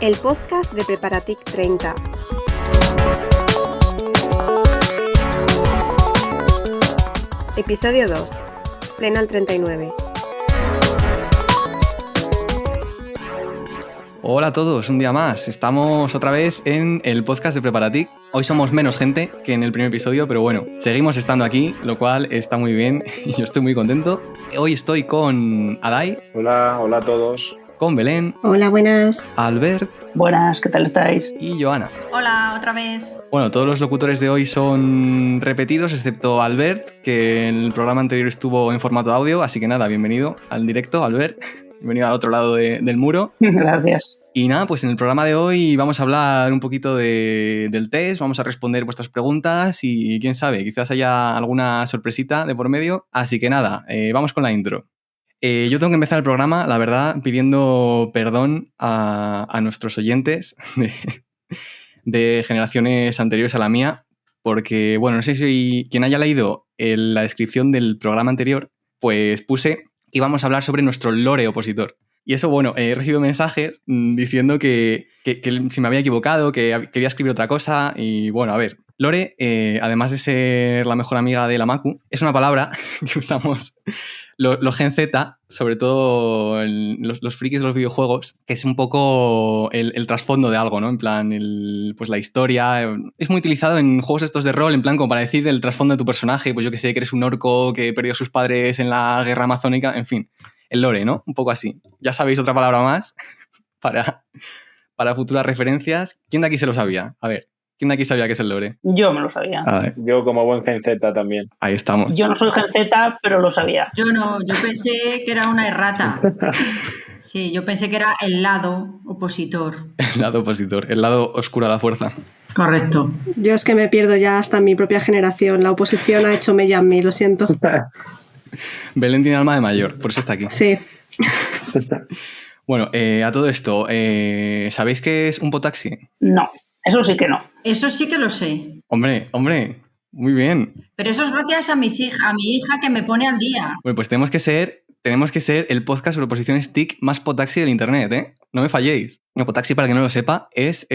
el podcast de Preparatic 30. Episodio 2. Pleno al 39. Hola a todos, un día más. Estamos otra vez en el podcast de Preparatic. Hoy somos menos gente que en el primer episodio, pero bueno, seguimos estando aquí, lo cual está muy bien y yo estoy muy contento. Hoy estoy con Adai. Hola a todos. Con Belén. Hola, buenas. Albert. Buenas, ¿qué tal estáis? Y Joana. Hola, otra vez. Bueno, todos los locutores de hoy son repetidos, excepto Albert, que en el programa anterior estuvo en formato audio, así que nada, bienvenido al directo, Albert. Bienvenido al otro lado del muro. Gracias. Y nada, pues en el programa de hoy vamos a hablar un poquito del test, vamos a responder vuestras preguntas y quién sabe, quizás haya alguna sorpresita de por medio. Así que nada, vamos con la intro. Yo tengo que empezar el programa, la verdad, pidiendo perdón a nuestros oyentes de generaciones anteriores a la mía, porque, bueno, no sé si quien haya leído la descripción del programa anterior, pues puse que íbamos a hablar sobre nuestro lore opositor. Y eso, bueno, he recibido mensajes diciendo que si me había equivocado, que quería escribir otra cosa. Y bueno, a ver, lore, además de ser la mejor amiga de la Macu, es una palabra que usamos los Gen Z, sobre todo los frikis de los videojuegos, que es un poco el trasfondo de algo, ¿no? En plan, pues la historia. Es muy utilizado en juegos estos de rol, en plan, como para decir el trasfondo de tu personaje. Pues yo que sé, que eres un orco que perdió a sus padres en la guerra amazónica, en fin. El lore, ¿no? Un poco así. Ya sabéis otra palabra más para futuras referencias. ¿Quién de aquí se lo sabía? A ver, ¿quién de aquí sabía qué es el lore? Yo me lo sabía. A ver. Yo como buen Gen Z también. Ahí estamos. Yo no soy Gen Z, pero lo sabía. Yo no, yo pensé que era una errata. Sí, yo pensé que era el lado opositor. El lado opositor, el lado oscuro a la fuerza. Correcto. Yo es que me pierdo ya hasta en mi propia generación. La oposición ha hecho mella en mí, lo siento. Belén tiene alma de mayor, por eso está aquí. Sí. Bueno, a todo esto, ¿sabéis qué es un potaxi? No, eso sí que no. Eso sí que lo sé. Hombre, muy bien. Pero eso es gracias a mi hija que me pone al día. Bueno, pues tenemos que ser el podcast sobre oposiciones TIC más potaxi del internet, ¿eh? No me falléis. El potaxi, para el que no lo sepa, es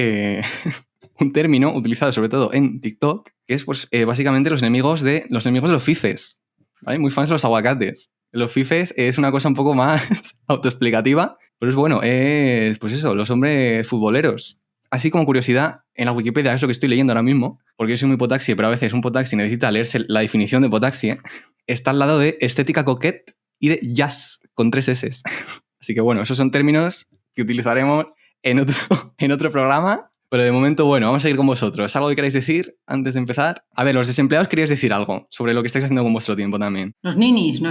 un término utilizado sobre todo en TikTok, que es pues, básicamente los enemigos de los fifes. ¿Vale? Muy fans de los aguacates. Los fifes es una cosa un poco más autoexplicativa, pero es bueno, es pues eso, los hombres futboleros. Así como curiosidad, en la Wikipedia es lo que estoy leyendo ahora mismo, porque yo soy muy potaxi, pero a veces un potaxi necesita leerse la definición de potaxi, ¿eh? Está al lado de estética coquette y de jazz con 3 S. Así que bueno, esos son términos que utilizaremos en otro programa. Pero de momento, bueno, vamos a ir con vosotros. ¿Algo que queráis decir antes de empezar? A ver, los desempleados queríais decir algo sobre lo que estáis haciendo con vuestro tiempo también. Los ninis, no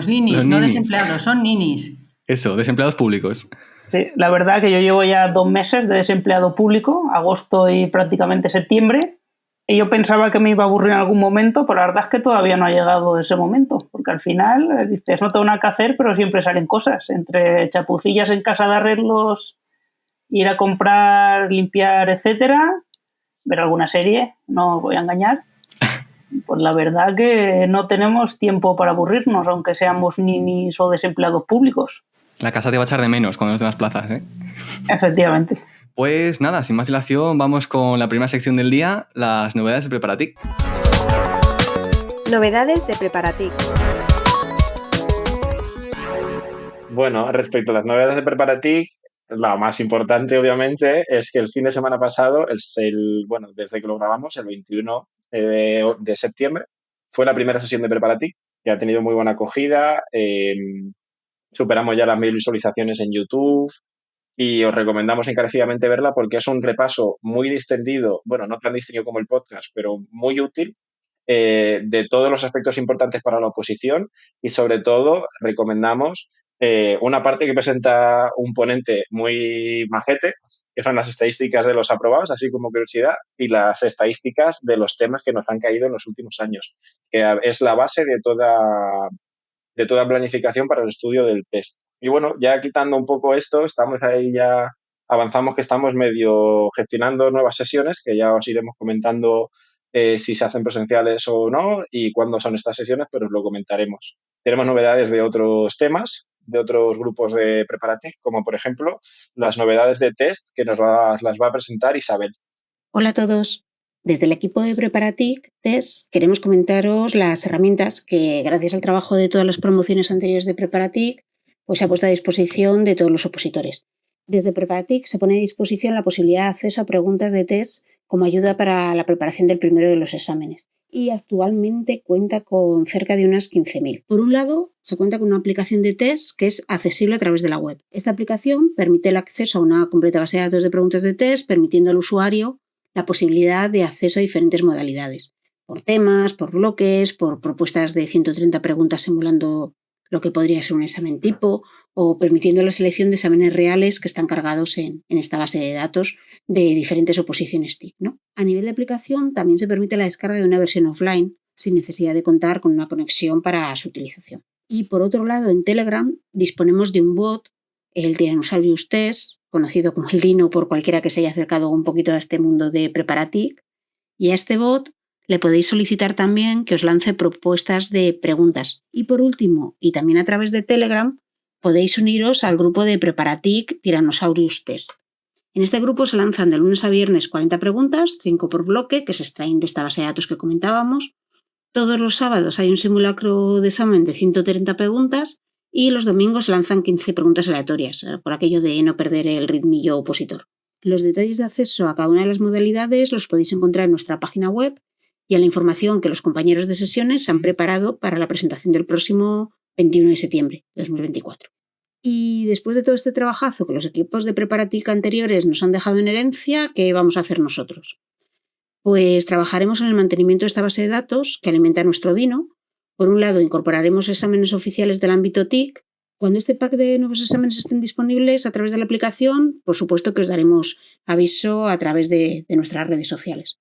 desempleados, son ninis. Eso, desempleados públicos. Sí, la verdad que yo llevo ya 2 meses de desempleado público, agosto y prácticamente septiembre, y yo pensaba que me iba a aburrir en algún momento, pero la verdad es que todavía no ha llegado ese momento, porque al final dices, no tengo nada que hacer, pero siempre salen cosas, entre chapucillas en casa de arreglos, ir a comprar, limpiar, etcétera, ver alguna serie, no os voy a engañar. Pues la verdad que no tenemos tiempo para aburrirnos, aunque seamos ninis o desempleados públicos. La casa te va a echar de menos cuando no estés en las plazas, ¿eh? Efectivamente. Pues nada, sin más dilación, vamos con la primera sección del día, las novedades de Preparatic. Novedades de Preparatic. Bueno, respecto a las novedades de Preparatic, la más importante, obviamente, es que el fin de semana pasado, desde que lo grabamos, el 21 de septiembre, fue la primera sesión de Preparatic, que ha tenido muy buena acogida. Superamos ya las 1000 visualizaciones en YouTube y os recomendamos encarecidamente verla porque es un repaso muy distendido, bueno, no tan distendido como el podcast, pero muy útil, de todos los aspectos importantes para la oposición y sobre todo recomendamos una parte que presenta un ponente muy majete, que son las estadísticas de los aprobados, así como curiosidad, y las estadísticas de los temas que nos han caído en los últimos años, que es la base de toda planificación para el estudio del test. Y bueno, ya quitando un poco esto, estamos ahí ya, avanzamos que estamos medio gestionando nuevas sesiones, que ya os iremos comentando si se hacen presenciales o no y cuándo son estas sesiones, pero os lo comentaremos. Tenemos novedades de otros temas, de otros grupos de Preparatic, como por ejemplo las novedades de test que las va a presentar Isabel. Hola a todos. Desde el equipo de Preparatic Test queremos comentaros las herramientas que, gracias al trabajo de todas las promociones anteriores de Preparatic, pues se ha puesto a disposición de todos los opositores. Desde Preparatic se pone a disposición la posibilidad de acceso a preguntas de test como ayuda para la preparación del primero de los exámenes. Y actualmente cuenta con cerca de unas 15.000. Por un lado, se cuenta con una aplicación de test que es accesible a través de la web. Esta aplicación permite el acceso a una completa base de datos de preguntas de test, permitiendo al usuario la posibilidad de acceso a diferentes modalidades, por temas, por bloques, por propuestas de 130 preguntas simulando lo que podría ser un examen tipo, o permitiendo la selección de exámenes reales que están cargados en esta base de datos de diferentes oposiciones TIC, ¿no? A nivel de aplicación también se permite la descarga de una versión offline sin necesidad de contar con una conexión para su utilización. Y por otro lado, en Telegram disponemos de un bot, el Tyrannosaurus Test, conocido como el Dino por cualquiera que se haya acercado un poquito a este mundo de Preparatic, y a este bot le podéis solicitar también que os lance propuestas de preguntas. Y por último, y también a través de Telegram, podéis uniros al grupo de Preparatic Tyrannosaurus Test. En este grupo se lanzan de lunes a viernes 40 preguntas, 5 por bloque, que se extraen de esta base de datos que comentábamos. Todos los sábados hay un simulacro de examen de 130 preguntas y los domingos se lanzan 15 preguntas aleatorias, por aquello de no perder el ritmillo opositor. Los detalles de acceso a cada una de las modalidades los podéis encontrar en nuestra página web y a la información que los compañeros de sesiones han preparado para la presentación del próximo 21 de septiembre de 2024. Y después de todo este trabajazo que los equipos de Preparatic anteriores nos han dejado en herencia, ¿qué vamos a hacer nosotros? Pues trabajaremos en el mantenimiento de esta base de datos que alimenta nuestro Dino. Por un lado, incorporaremos exámenes oficiales del ámbito TIC. Cuando este pack de nuevos exámenes estén disponibles a través de la aplicación, por supuesto que os daremos aviso a través de nuestras redes sociales.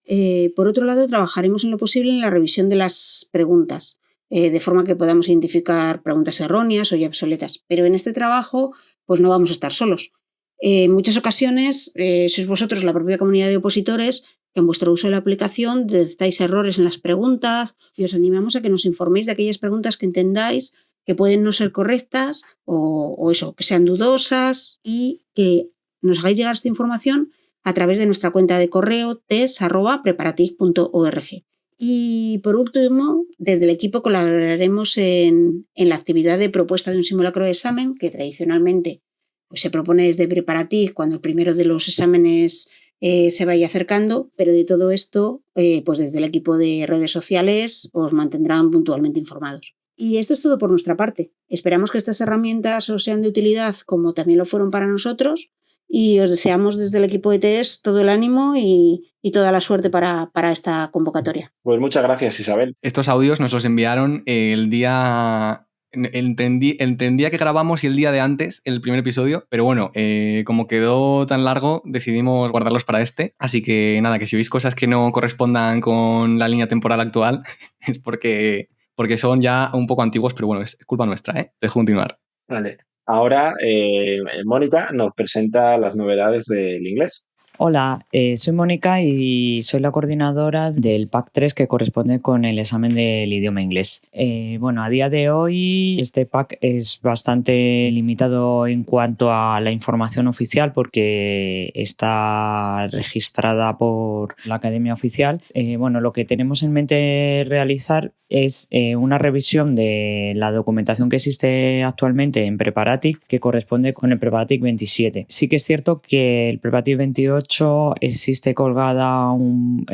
Por otro lado, trabajaremos en lo posible en la revisión de las preguntas, de forma que podamos identificar preguntas erróneas o ya obsoletas. Pero en este trabajo, pues no vamos a estar solos. En muchas ocasiones sois vosotros, la propia comunidad de opositores, que en vuestro uso de la aplicación detectáis errores en las preguntas y os animamos a que nos informéis de aquellas preguntas que entendáis que pueden no ser correctas o eso, que sean dudosas, y que nos hagáis llegar esta información a través de nuestra cuenta de correo tes@preparatic.org. Y por último, desde el equipo colaboraremos en la actividad de propuesta de un simulacro de examen que tradicionalmente pues se propone desde Preparatic cuando el primero de los exámenes se vaya acercando, pero de todo esto, pues desde el equipo de redes sociales os mantendrán puntualmente informados. Y esto es todo por nuestra parte. Esperamos que estas herramientas os sean de utilidad como también lo fueron para nosotros y os deseamos desde el equipo de TES todo el ánimo y toda la suerte para esta convocatoria. Pues muchas gracias, Isabel. Estos audios nos los enviaron el día que grabamos y el día de antes, el primer episodio, pero bueno, como quedó tan largo, decidimos guardarlos para este, así que nada, que si veis cosas que no correspondan con la línea temporal actual, es porque son ya un poco antiguos, pero bueno, es culpa nuestra, ¿eh? Dejo continuar. Vale. Ahora, Mónica nos presenta las novedades del inglés. Hola, soy Mónica y soy la coordinadora del PAC 3 que corresponde con el examen del idioma inglés. Bueno, a día de hoy este PAC es bastante limitado en cuanto a la información oficial porque está registrada por la Academia Oficial. Bueno, lo que tenemos en mente realizar es una revisión de la documentación que existe actualmente en Preparatic que corresponde con el Preparatic 27. Sí que es cierto que el Preparatic 28 existe colgado un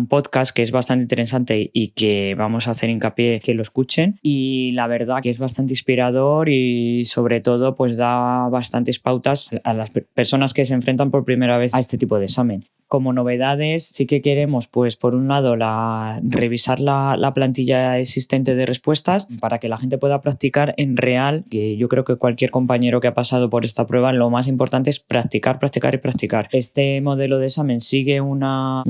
podcast que es bastante interesante y que vamos a hacer hincapié que lo escuchen, y la verdad que es bastante inspirador y sobre todo pues da bastantes pautas a las personas que se enfrentan por primera vez a este tipo de examen. Como novedades sí que queremos pues por un lado revisar la plantilla existente de respuestas para que la gente pueda practicar en real, que yo creo que cualquier compañero que ha pasado por esta prueba lo más importante es practicar y practicar. Este modelo de examen sigue un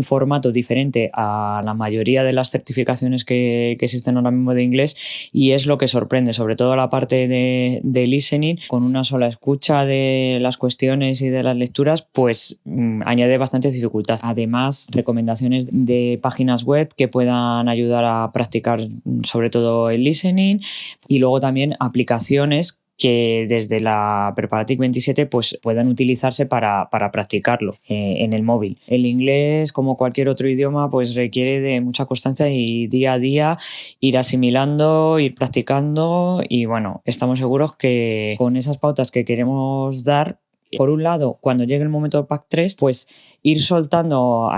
formato diferente a la mayoría de las certificaciones que existen ahora mismo de inglés, y es lo que sorprende, sobre todo la parte de listening, con una sola escucha de las cuestiones y de las lecturas, pues añade bastante dificultad. Además, recomendaciones de páginas web que puedan ayudar a practicar sobre todo el listening, y luego también aplicaciones que desde la Preparatic 27 pues puedan utilizarse para practicarlo en el móvil. El inglés, como cualquier otro idioma, pues requiere de mucha constancia y día a día ir asimilando, ir practicando y bueno, estamos seguros que con esas pautas que queremos dar, por un lado, cuando llegue el momento del Pack 3, pues ir soltando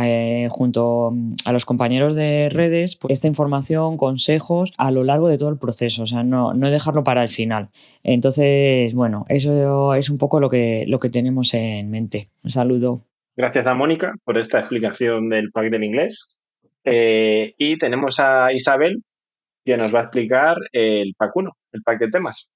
junto a los compañeros de redes pues, esta información, consejos a lo largo de todo el proceso, o sea, no dejarlo para el final. Entonces, bueno, eso es un poco lo que tenemos en mente. Un saludo. Gracias a Mónica por esta explicación del pack del inglés. Y tenemos a Isabel, que nos va a explicar el pack 1, el pack de temas.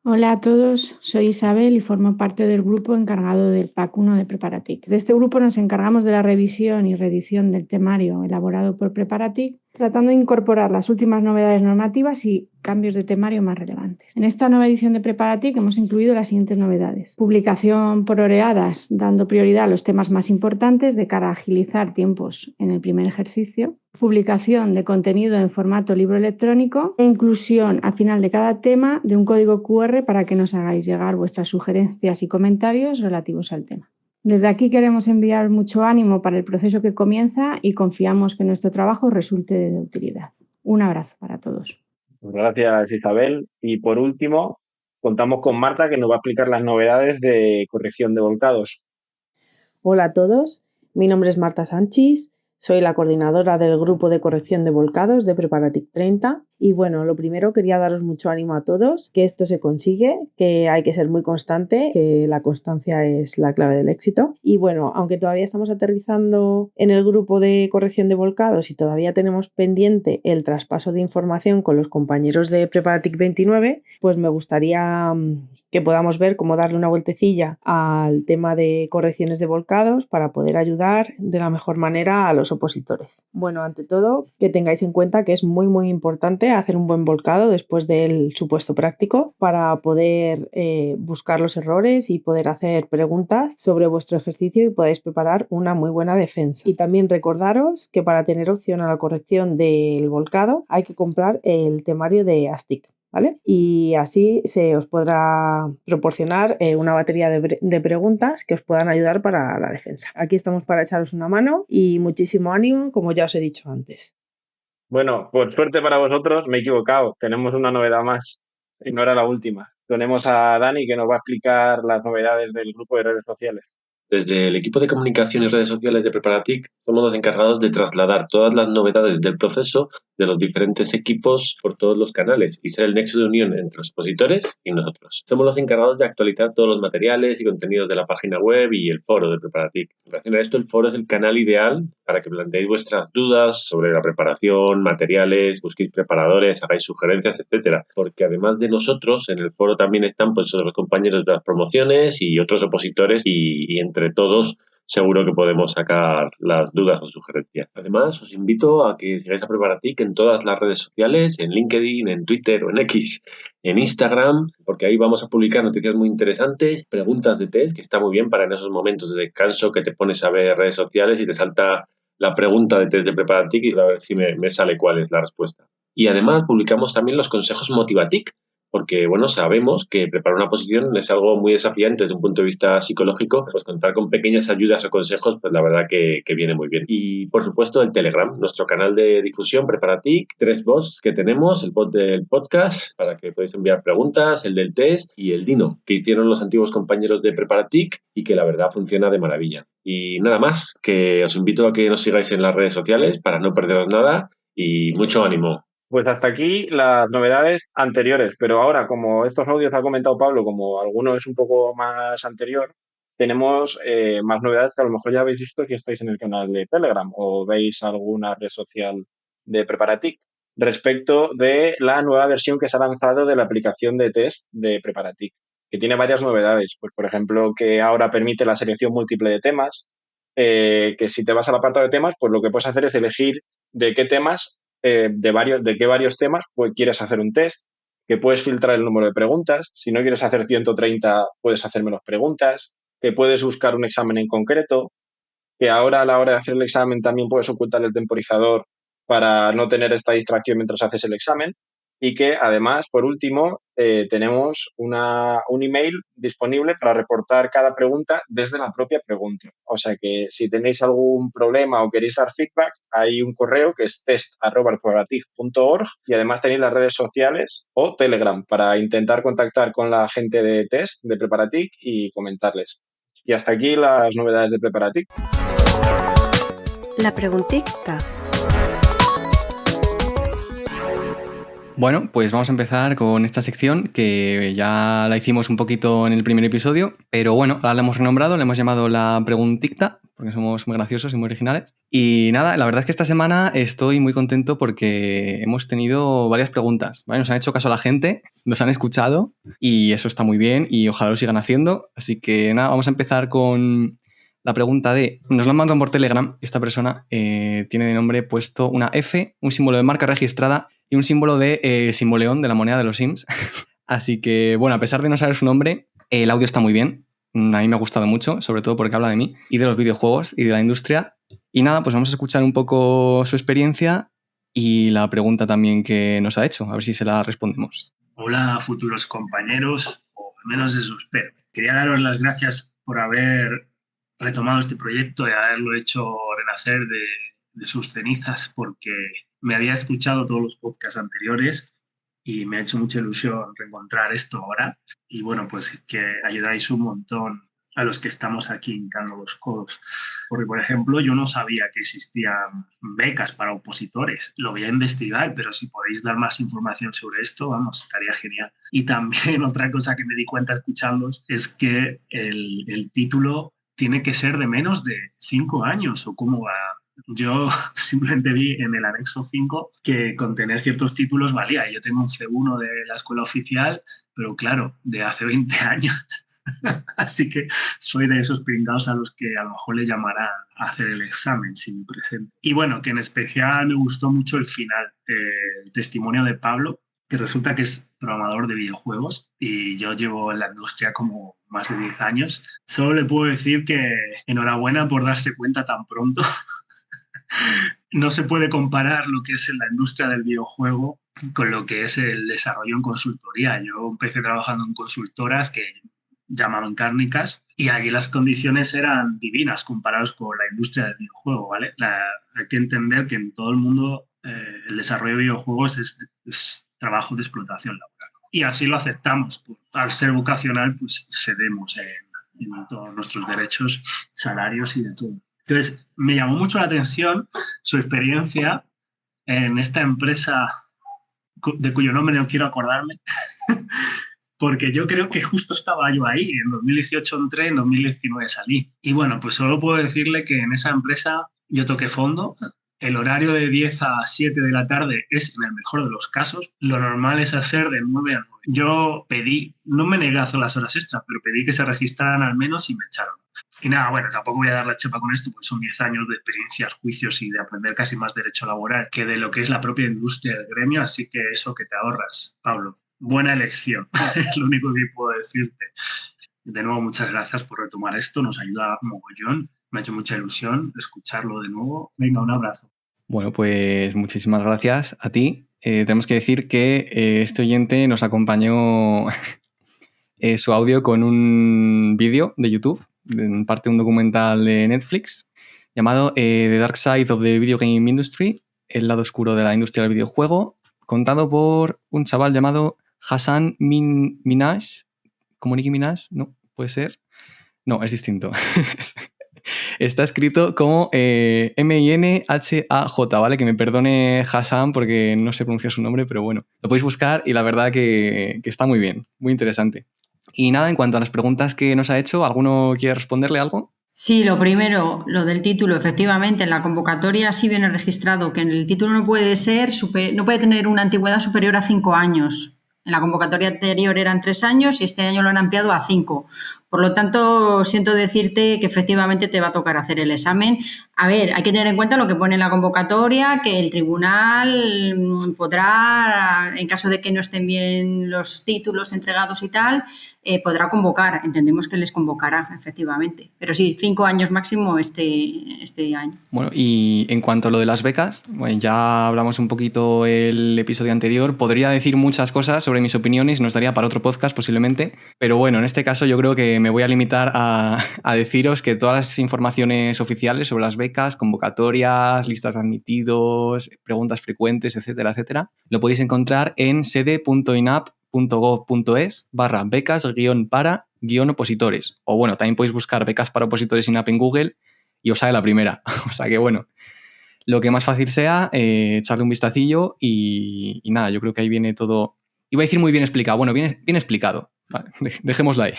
Hola a todos, soy Isabel y formo parte del grupo encargado del Pack 1 de Preparatic. De este grupo nos encargamos de la revisión y reedición del temario elaborado por Preparatic, tratando de incorporar las últimas novedades normativas y cambios de temario más relevantes. En esta nueva edición de Preparatic hemos incluido las siguientes novedades. Publicación por oreadas, dando prioridad a los temas más importantes de cara a agilizar tiempos en el primer ejercicio. Publicación de contenido en formato libro electrónico e inclusión al final de cada tema de un código QR para que nos hagáis llegar vuestras sugerencias y comentarios relativos al tema. Desde aquí queremos enviar mucho ánimo para el proceso que comienza y confiamos que nuestro trabajo resulte de utilidad. Un abrazo para todos. Gracias, Isabel. Y por último, contamos con Marta, que nos va a explicar las novedades de corrección de volcados. Hola a todos, mi nombre es Marta Sánchez, soy la coordinadora del grupo de corrección de volcados de Preparatic 30 y bueno, lo primero quería daros mucho ánimo a todos, que esto se consigue, que hay que ser muy constante, que la constancia es la clave del éxito y bueno, aunque todavía estamos aterrizando en el grupo de corrección de volcados y todavía tenemos pendiente el traspaso de información con los compañeros de Preparatic 29, pues me gustaría que podamos ver cómo darle una vueltecilla al tema de correcciones de volcados para poder ayudar de la mejor manera a los opositores. Bueno, ante todo, que tengáis en cuenta que es muy muy importante hacer un buen volcado después del supuesto práctico para poder buscar los errores y poder hacer preguntas sobre vuestro ejercicio y podáis preparar una muy buena defensa. Y también recordaros que para tener opción a la corrección del volcado hay que comprar el temario de ASTIC. ¿Vale? Y así se os podrá proporcionar una batería de preguntas que os puedan ayudar para la defensa. Aquí estamos para echaros una mano y muchísimo ánimo, como ya os he dicho antes. Bueno, por suerte para vosotros me he equivocado. Tenemos una novedad más y no era la última. Tenemos a Dani, que nos va a explicar las novedades del grupo de redes sociales. Desde el equipo de comunicación y redes sociales de Preparatic somos los encargados de trasladar todas las novedades del proceso de los diferentes equipos por todos los canales y ser el nexo de unión entre los expositores y nosotros. Somos los encargados de actualizar todos los materiales y contenidos de la página web y el foro de Preparatic. En relación a esto, el foro es el canal ideal para que planteéis vuestras dudas sobre la preparación, materiales, busquéis preparadores, hagáis sugerencias, etcétera. Porque además de nosotros, en el foro también están pues, los compañeros de las promociones y otros opositores y entre todos seguro que podemos sacar las dudas o sugerencias. Además, os invito a que sigáis a Preparatic en todas las redes sociales, en LinkedIn, en Twitter o en X, en Instagram, porque ahí vamos a publicar noticias muy interesantes, preguntas de test, que está muy bien para en esos momentos de descanso que te pones a ver redes sociales y te salta la pregunta de test de Preparatic y a ver si me sale cuál es la respuesta. Y además publicamos también los consejos Motivatic, porque, bueno, sabemos que preparar una oposición es algo muy desafiante desde un punto de vista psicológico, pues contar con pequeñas ayudas o consejos, pues la verdad que viene muy bien. Y, por supuesto, el Telegram, nuestro canal de difusión Preparatic, 3 bots que tenemos, el bot del podcast, para que podáis enviar preguntas, el del test y el Dino, que hicieron los antiguos compañeros de Preparatic y que la verdad funciona de maravilla. Y nada más, que os invito a que nos sigáis en las redes sociales para no perderos nada y mucho ánimo. Pues hasta aquí las novedades anteriores, pero ahora, como estos audios ha comentado Pablo, como alguno es un poco más anterior, tenemos más novedades que a lo mejor ya habéis visto si estáis en el canal de Telegram o veis alguna red social de Preparatic, respecto de la nueva versión que se ha lanzado de la aplicación de test de Preparatic, que tiene varias novedades. Pues, por ejemplo, que ahora permite la selección múltiple de temas, que si te vas al apartado de temas, pues lo que puedes hacer es elegir de qué temas de qué varios temas pues quieres hacer un test, que puedes filtrar el número de preguntas. Si no quieres hacer 130, puedes hacer menos preguntas, que puedes buscar un examen en concreto, que ahora a la hora de hacer el examen también puedes ocultar el temporizador para no tener esta distracción mientras haces el examen y que además, por último, tenemos un email disponible para reportar cada pregunta desde la propia pregunta. O sea que si tenéis algún problema o queréis dar feedback, hay un correo que es test@preparatic.org y además tenéis las redes sociales o Telegram para intentar contactar con la gente de test de Preparatic y comentarles. Y hasta aquí las novedades de Preparatic. La preguntita. Bueno, pues vamos a empezar con esta sección que ya la hicimos un poquito en el primer episodio, pero bueno, ahora la hemos renombrado, le hemos llamado la preguntita, porque somos muy graciosos y muy originales. Y nada, la verdad es que esta semana estoy muy contento porque hemos tenido varias preguntas, ¿vale? Nos han hecho caso a la gente, nos han escuchado y eso está muy bien y ojalá lo sigan haciendo. Así que nada, vamos a empezar con la pregunta de... Nos lo han mandado por Telegram, esta persona tiene de nombre puesto una F, un símbolo de marca registrada y un símbolo de Simoleón, de la moneda de los Sims. Así que, bueno, a pesar de no saber su nombre, el audio está muy bien. A mí me ha gustado mucho, sobre todo porque habla de mí y de los videojuegos y de la industria. Y nada, pues vamos a escuchar un poco su experiencia y la pregunta también que nos ha hecho, a ver si se la respondemos. Hola, futuros compañeros, o al menos eso espero. Quería daros las gracias por haber retomado este proyecto y haberlo hecho renacer de sus cenizas, porque me había escuchado todos los podcasts anteriores y me ha hecho mucha ilusión reencontrar esto ahora. Y bueno, pues que ayudáis un montón a los que estamos aquí hincando los codos. Porque, por ejemplo, yo no sabía que existían becas para opositores. Lo voy a investigar, pero si podéis dar más información sobre esto, vamos, estaría genial. Y también otra cosa que me di cuenta escuchándoos es que el título tiene que ser de menos de 5 años, ¿o cómo va? Yo simplemente vi en el anexo 5 que con tener ciertos títulos valía. Yo tengo un C1 de la escuela oficial, pero claro, de hace 20 años. Así que soy de esos pringados a los que a lo mejor le llamarán a hacer el examen sin mi presente. Y bueno, que en especial me gustó mucho el final, el testimonio de Pablo, que resulta que es programador de videojuegos y yo llevo en la industria como más de 10 años. Solo le puedo decir que enhorabuena por darse cuenta tan pronto. No se puede comparar lo que es en la industria del videojuego con lo que es el desarrollo en consultoría. Yo empecé trabajando en consultoras que llamaban cárnicas y allí las condiciones eran divinas comparadas con la industria del videojuego, ¿vale? Hay que entender que en todo el mundo el desarrollo de videojuegos es trabajo de explotación laboral. Y así lo aceptamos. Al ser vocacional, pues cedemos en todos nuestros derechos, salarios y de todo. Entonces, me llamó mucho la atención su experiencia en esta empresa de cuyo nombre no quiero acordarme, porque yo creo que justo estaba yo ahí. En 2018 entré, en 2019 salí. Y bueno, pues solo puedo decirle que en esa empresa yo toqué fondo. El horario de 10 a 7 de la tarde es en el mejor de los casos. Lo normal es hacer de 9 a 9. Yo pedí, no me negué a hacer las horas extras, pero pedí que se registraran al menos y me echaron. Y nada, bueno, tampoco voy a dar la chepa con esto, porque son 10 años de experiencias, juicios y de aprender casi más derecho laboral que de lo que es la propia industria del gremio, así que eso que te ahorras, Pablo. Buena elección, es lo único que puedo decirte. De nuevo, muchas gracias por retomar esto, nos ayuda mogollón, me ha hecho mucha ilusión escucharlo de nuevo. Venga, un abrazo. Bueno, pues muchísimas gracias a ti. Tenemos que decir que este oyente nos acompañó su audio con un vídeo de YouTube, en parte un documental de Netflix, llamado The Dark Side of the Video Game Industry, el lado oscuro de la industria del videojuego, contado por un chaval llamado Hassan Minhaj. ¿Como Nicki Minaj? No, puede ser. No, es distinto. Está escrito como M-I-N-H-A-J, ¿vale? Que me perdone Hassan porque no sé pronunciar su nombre, pero bueno, lo podéis buscar y la verdad que está muy bien, muy interesante. Y nada, en cuanto a las preguntas que nos ha hecho, ¿alguno quiere responderle algo? Sí, lo primero, lo del título, efectivamente, en la convocatoria sí viene registrado que en el título no puede tener una antigüedad superior a 5 años. En la convocatoria anterior eran 3 años y este año lo han ampliado a 5. Por lo tanto, siento decirte que efectivamente te va a tocar hacer el examen. A ver, hay que tener en cuenta lo que pone en la convocatoria, que el tribunal podrá, en caso de que no estén bien los títulos entregados y tal, podrá convocar. Entendemos que les convocará, efectivamente. Pero sí, 5 años máximo este año. Bueno, y en cuanto a lo de las becas, bueno, ya hablamos un poquito el episodio anterior. Podría decir muchas cosas sobre sobre mis opiniones y nos daría para otro podcast posiblemente. Pero bueno, en este caso yo creo que me voy a limitar a deciros que todas las informaciones oficiales sobre las becas, convocatorias, listas de admitidos, preguntas frecuentes, etcétera, etcétera, lo podéis encontrar en sede.inap.gov.es/becas-para-opositores. O bueno, también podéis buscar becas para opositores INAP en Google y os sale la primera. O sea que bueno, lo que más fácil sea, echarle un vistacillo y nada, yo creo que ahí viene todo. Iba a decir muy bien explicado. Bueno, bien explicado. Vale, dejémoslo ahí.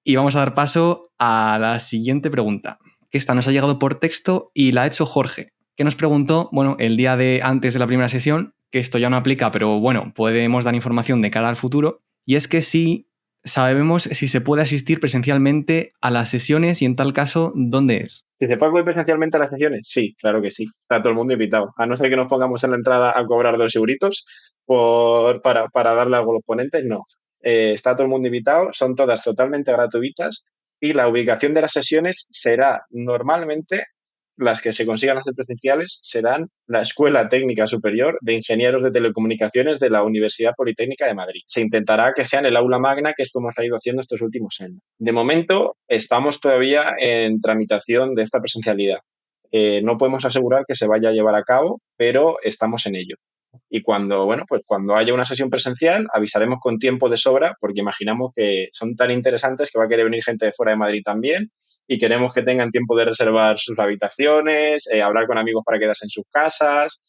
Y vamos a dar paso a la siguiente pregunta, que esta nos ha llegado por texto y la ha hecho Jorge, que nos preguntó, bueno, el día antes de la primera sesión, que esto ya no aplica, pero bueno, podemos dar información de cara al futuro, y es que si sabemos si se puede asistir presencialmente a las sesiones y en tal caso, ¿dónde es? ¿Si se puede acudir presencialmente a las sesiones? Sí, claro que sí. Está todo el mundo invitado. A no ser que nos pongamos en la entrada a cobrar 2 euritos para darle algo a los ponentes, no. Está todo el mundo invitado, son todas totalmente gratuitas y la ubicación de las sesiones será normalmente, las que se consigan hacer presenciales, serán la Escuela Técnica Superior de Ingenieros de Telecomunicaciones de la Universidad Politécnica de Madrid. Se intentará que sea en el aula magna, que es como se ha ido haciendo estos últimos años. De momento, estamos todavía en tramitación de esta presencialidad. No podemos asegurar que se vaya a llevar a cabo, pero estamos en ello. Y cuando haya una sesión presencial, avisaremos con tiempo de sobra, porque imaginamos que son tan interesantes que va a querer venir gente de fuera de Madrid también, y queremos que tengan tiempo de reservar sus habitaciones, hablar con amigos para quedarse en sus casas,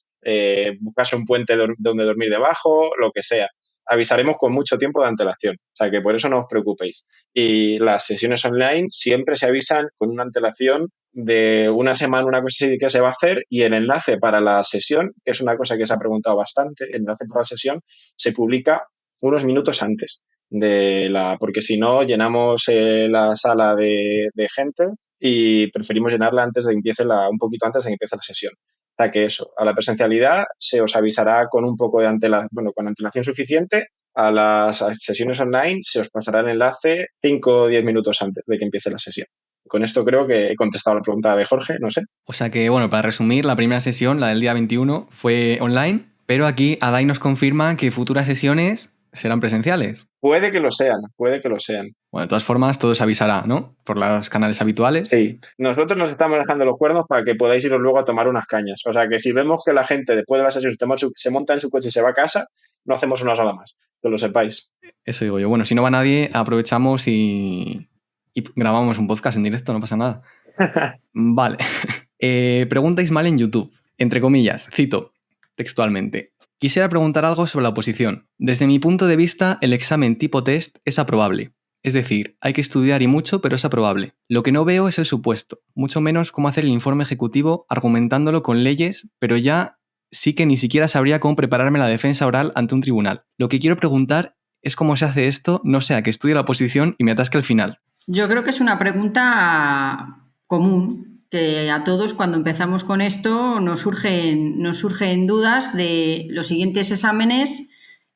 buscarse un puente donde dormir debajo, lo que sea. Avisaremos con mucho tiempo de antelación, o sea que por eso no os preocupéis. Y las sesiones online siempre se avisan con una antelación de una semana, una cosa así que se va a hacer, y el enlace para la sesión, que es una cosa que se ha preguntado bastante, el enlace para la sesión se publica unos minutos antes porque si no llenamos la sala de gente y preferimos llenarla un poquito antes de que empiece la sesión. O sea que eso, a la presencialidad se os avisará con un poco de con antelación suficiente. A las sesiones online se os pasará el enlace 5 o 10 minutos antes de que empiece la sesión. Con esto creo que he contestado la pregunta de Jorge, no sé. O sea que, bueno, para resumir, la primera sesión, la del día 21, fue online, pero aquí Adai nos confirma que futuras sesiones serán presenciales. Puede que lo sean. Bueno, de todas formas, todo se avisará, ¿no? Por los canales habituales. Sí. Nosotros nos estamos dejando los cuernos para que podáis iros luego a tomar unas cañas. O sea que si vemos que la gente después de la sesión se monta en su coche y se va a casa, no hacemos una sola más. Que lo sepáis. Eso digo yo. Bueno, si no va nadie, aprovechamos y grabamos un podcast en directo, no pasa nada. Vale. Pregunta Ismael en YouTube. Entre comillas, cito textualmente. Quisiera preguntar algo sobre la oposición. Desde mi punto de vista, el examen tipo test es aprobable. Es decir, hay que estudiar y mucho, pero es aprobable. Lo que no veo es el supuesto, mucho menos cómo hacer el informe ejecutivo argumentándolo con leyes, pero ya sí que ni siquiera sabría cómo prepararme la defensa oral ante un tribunal. Lo que quiero preguntar es cómo se hace esto, no sea que estudie la oposición y me atasque al final. Yo creo que es una pregunta común, que a todos cuando empezamos con esto nos surgen dudas de los siguientes exámenes,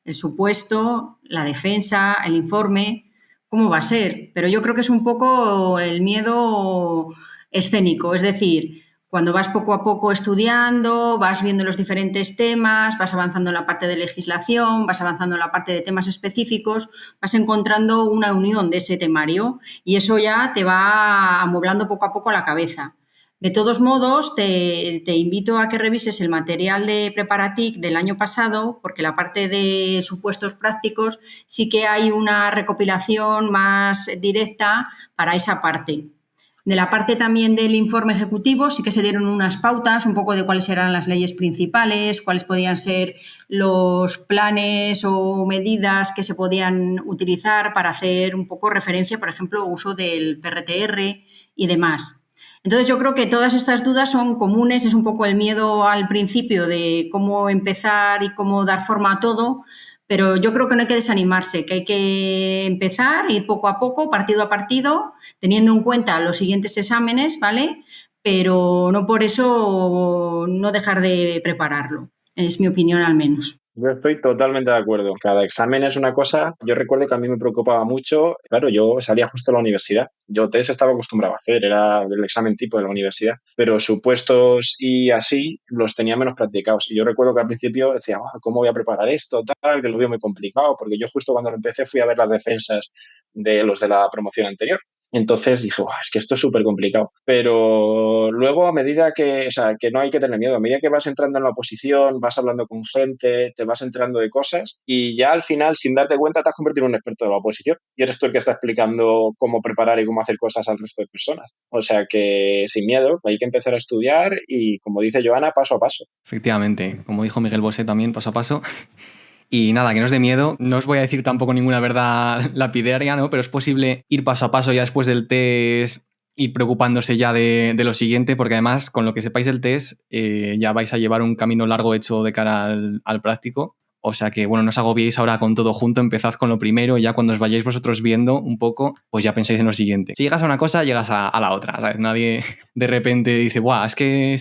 el supuesto, la defensa, el informe, cómo va a ser. Pero yo creo que es un poco el miedo escénico, es decir, cuando vas poco a poco estudiando, vas viendo los diferentes temas, vas avanzando en la parte de legislación, vas avanzando en la parte de temas específicos, vas encontrando una unión de ese temario y eso ya te va amueblando poco a poco a la cabeza. De todos modos, te invito a que revises el material de Preparatic del año pasado, porque la parte de supuestos prácticos sí que hay una recopilación más directa para esa parte. De la parte también del informe ejecutivo sí que se dieron unas pautas un poco de cuáles eran las leyes principales, cuáles podían ser los planes o medidas que se podían utilizar para hacer un poco referencia, por ejemplo, uso del PRTR y demás. Entonces yo creo que todas estas dudas son comunes, es un poco el miedo al principio de cómo empezar y cómo dar forma a todo, pero yo creo que no hay que desanimarse, que hay que empezar, ir poco a poco, partido a partido, teniendo en cuenta los siguientes exámenes, ¿vale? Pero no por eso no dejar de prepararlo, es mi opinión al menos. Yo estoy totalmente de acuerdo. Cada examen es una cosa. Yo recuerdo que a mí me preocupaba mucho. Claro, yo salía justo de la universidad. Yo test estaba acostumbrado a hacer, era el examen tipo de la universidad. Pero supuestos y así los tenía menos practicados. Y yo recuerdo que al principio decía, ¿cómo voy a preparar esto? Tal, que lo veo muy complicado. Porque yo justo cuando lo empecé fui a ver las defensas de los de la promoción anterior. Entonces dije, es que esto es súper complicado. Pero luego a medida que no hay que tener miedo, a medida que vas entrando en la oposición, vas hablando con gente, te vas enterando de cosas y ya al final, sin darte cuenta, te has convertido en un experto de la oposición y eres tú el que está explicando cómo preparar y cómo hacer cosas al resto de personas. O sea que sin miedo, hay que empezar a estudiar y, como dice Joana, paso a paso. Efectivamente, como dijo Miguel Bosé también, paso a paso. Y nada, que no os dé miedo, no os voy a decir tampoco ninguna verdad lapidaria, ¿no? Pero es posible ir paso a paso ya después del test, ir preocupándose ya de lo siguiente, porque además con lo que sepáis del test ya vais a llevar un camino largo hecho de cara al práctico. O sea que, bueno, no os agobiéis ahora con todo junto, empezad con lo primero y ya cuando os vayáis vosotros viendo un poco, pues ya pensáis en lo siguiente. Si llegas a una cosa, llegas a la otra, ¿sabes? Nadie de repente dice, es que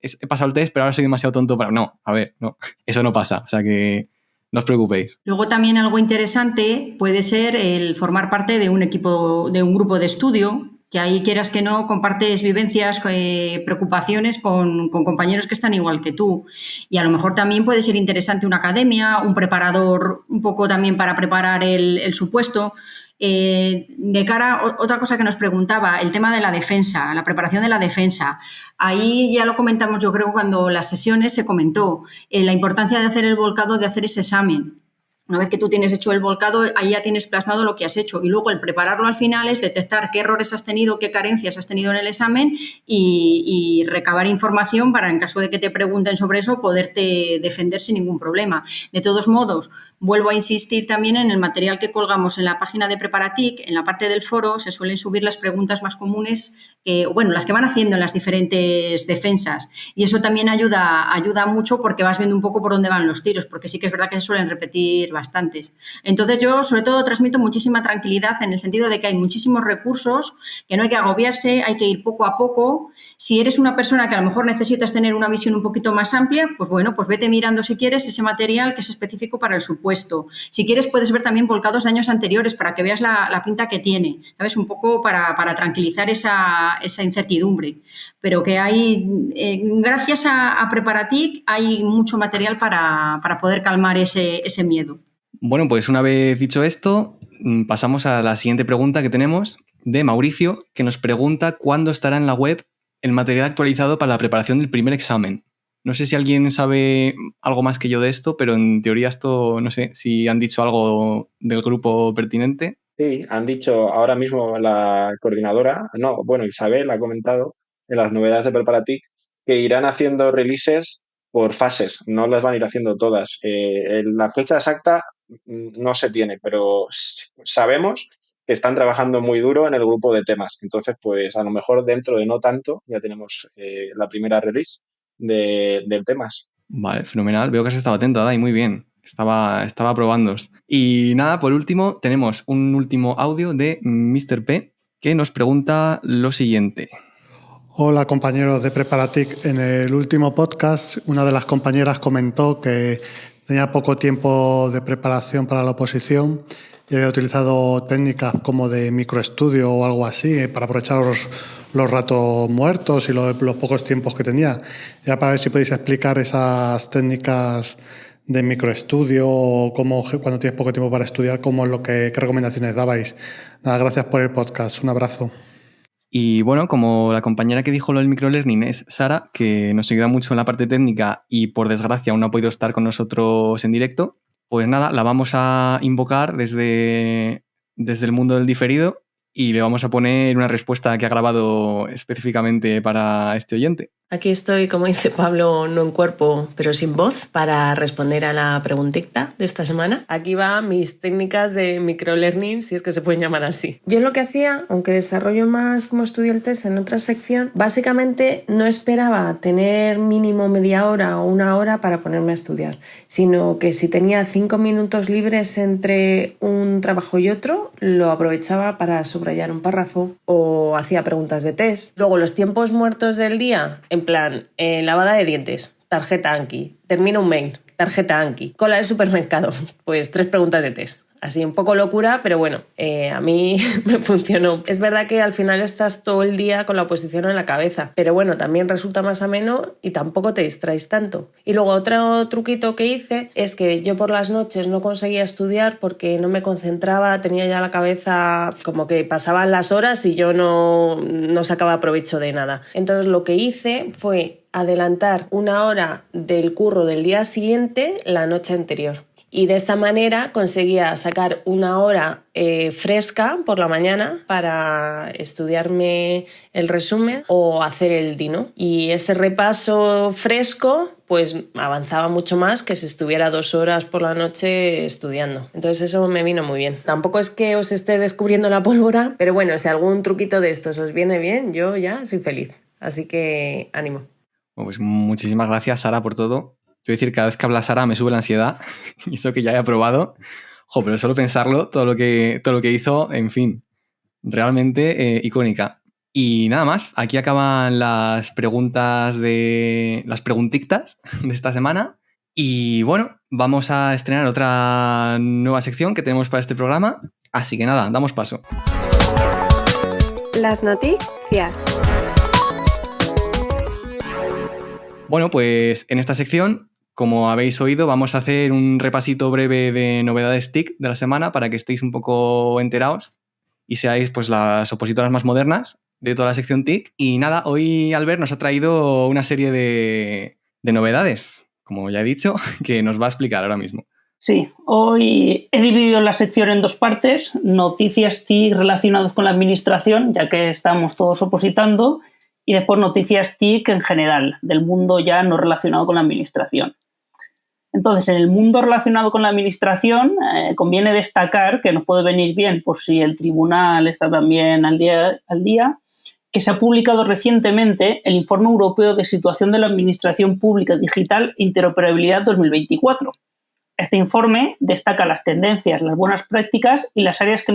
he pasado el test, pero ahora soy demasiado tonto para... No, a ver, no, eso no pasa, o sea que no os preocupéis. Luego también algo interesante puede ser el formar parte de un equipo, de un grupo de estudio, que ahí quieras que no, compartes vivencias, preocupaciones con compañeros que están igual que tú. Y a lo mejor también puede ser interesante una academia, un preparador un poco también para preparar el supuesto. De cara, otra cosa que nos preguntaba, el tema de la defensa, la preparación de la defensa. Ahí ya lo comentamos, yo creo, cuando las sesiones se comentó la importancia de hacer el volcado, de hacer ese examen. Una vez que tú tienes hecho el volcado, ahí ya tienes plasmado lo que has hecho y luego el prepararlo al final es detectar qué errores has tenido, qué carencias has tenido en el examen y recabar información para, en caso de que te pregunten sobre eso, poderte defender sin ningún problema. De todos modos, vuelvo a insistir también en el material que colgamos en la página de Preparatic. En la parte del foro se suelen subir las preguntas más comunes, las que van haciendo en las diferentes defensas, y eso también ayuda mucho porque vas viendo un poco por dónde van los tiros, porque sí que es verdad que se suelen repetir bastantes. Entonces yo sobre todo transmito muchísima tranquilidad en el sentido de que hay muchísimos recursos, que no hay que agobiarse, hay que ir poco a poco. Si eres una persona que a lo mejor necesitas tener una visión un poquito más amplia, pues vete mirando si quieres ese material que es específico para el supuesto. Si quieres puedes ver también volcados de años anteriores para que veas la pinta que tiene, ¿sabes? Un poco para tranquilizar esa incertidumbre. Pero que hay, gracias a Preparatic, hay mucho material para poder calmar ese miedo. Bueno, pues una vez dicho esto, pasamos a la siguiente pregunta que tenemos de Mauricio, que nos pregunta cuándo estará en la web el material actualizado para la preparación del primer examen. No sé si alguien sabe algo más que yo de esto, pero en teoría esto, no sé si han dicho algo del grupo pertinente. Sí, han dicho ahora mismo la coordinadora, Isabel ha comentado en las novedades de Preparatic que irán haciendo releases por fases, no las van a ir haciendo todas. La fecha exacta no se tiene, pero sabemos que están trabajando muy duro en el grupo de temas. Entonces, pues a lo mejor dentro de no tanto ya tenemos la primera release del temas. Vale, fenomenal. Veo que has estado atento, Dai, muy bien. Estaba probándoos. Y nada, por último, tenemos un último audio de Mr. P, que nos pregunta lo siguiente. Hola compañeros de Preparatic. En el último podcast una de las compañeras comentó que tenía poco tiempo de preparación para la oposición y había utilizado técnicas como de microestudio o algo así para aprovechar los ratos muertos y los pocos tiempos que tenía. Ya para ver si podéis explicar esas técnicas de microestudio o cómo, cuando tienes poco tiempo para estudiar, qué recomendaciones dabais. Nada, gracias por el podcast. Un abrazo. Y bueno, como la compañera que dijo lo del microlearning es Sara, que nos ayuda mucho en la parte técnica y por desgracia aún no ha podido estar con nosotros en directo, pues nada, la vamos a invocar desde el mundo del diferido y le vamos a poner una respuesta que ha grabado específicamente para este oyente. Aquí estoy, como dice Pablo, no en cuerpo, pero sin voz, para responder a la preguntita de esta semana. Aquí van mis técnicas de microlearning, si es que se pueden llamar así. Yo lo que hacía, aunque desarrollo más como estudio el test en otra sección, básicamente no esperaba tener mínimo media hora o una hora para ponerme a estudiar, sino que si tenía 5 minutos libres entre un trabajo y otro, lo aprovechaba para subrayar un párrafo o hacía preguntas de test. Luego, los tiempos muertos del día, en plan, lavada de dientes, tarjeta Anki, termino un mail, tarjeta Anki. Cola del supermercado, pues 3 preguntas de test. Así un poco locura, pero bueno, a mí me funcionó. Es verdad que al final estás todo el día con la oposición en la cabeza, pero bueno, también resulta más ameno y tampoco te distraes tanto. Y luego otro truquito que hice es que yo por las noches no conseguía estudiar porque no me concentraba, tenía ya la cabeza como que pasaban las horas y yo no sacaba provecho de nada. Entonces lo que hice fue adelantar 1 hora del curro del día siguiente la noche anterior. Y de esta manera conseguía sacar 1 hora fresca por la mañana para estudiarme el resumen o hacer el DINO. Y ese repaso fresco pues avanzaba mucho más que si estuviera 2 horas por la noche estudiando. Entonces eso me vino muy bien. Tampoco es que os esté descubriendo la pólvora, pero bueno, si algún truquito de estos os viene bien, yo ya soy feliz. Así que ánimo. Bueno, pues muchísimas gracias, Sara, por todo. Quiero decir, cada vez que habla Sara me sube la ansiedad, y eso que ya he probado. Pero solo pensarlo, todo lo que hizo, en fin, realmente icónica. Y nada más, aquí acaban las preguntas las preguntictas de esta semana. Y bueno, vamos a estrenar otra nueva sección que tenemos para este programa. Así que nada, damos paso. Las noticias. Bueno, pues en esta sección, como habéis oído, vamos a hacer un repasito breve de novedades TIC de la semana para que estéis un poco enterados y seáis pues las opositoras más modernas de toda la sección TIC. Y nada, hoy Albert nos ha traído una serie de novedades, como ya he dicho, que nos va a explicar ahora mismo. Sí, hoy he dividido la sección en 2 partes, noticias TIC relacionadas con la administración, ya que estamos todos opositando, y después noticias TIC en general, del mundo ya no relacionado con la administración. Entonces, en el mundo relacionado con la administración, conviene destacar, que nos puede venir bien por si el tribunal está también al día, que se ha publicado recientemente el Informe Europeo de Situación de la Administración Pública Digital e Interoperabilidad 2024. Este informe destaca las tendencias, las buenas prácticas y las áreas de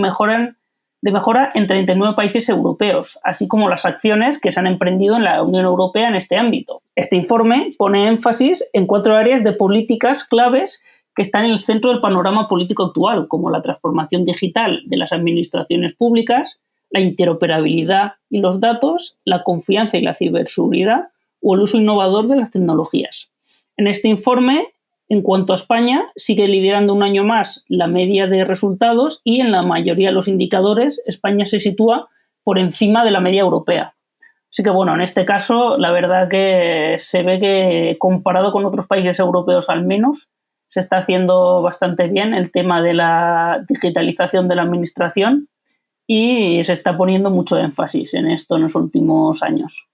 mejora en 39 países europeos, así como las acciones que se han emprendido en la Unión Europea en este ámbito. Este informe pone énfasis en 4 áreas de políticas claves que están en el centro del panorama político actual, como la transformación digital de las administraciones públicas, la interoperabilidad y los datos, la confianza y la ciberseguridad o el uso innovador de las tecnologías. En este informe, en cuanto a España, sigue liderando un año más la media de resultados y en la mayoría de los indicadores España se sitúa por encima de la media europea. Así que bueno, en este caso la verdad que se ve que comparado con otros países europeos al menos se está haciendo bastante bien el tema de la digitalización de la administración y se está poniendo mucho énfasis en esto en los últimos años.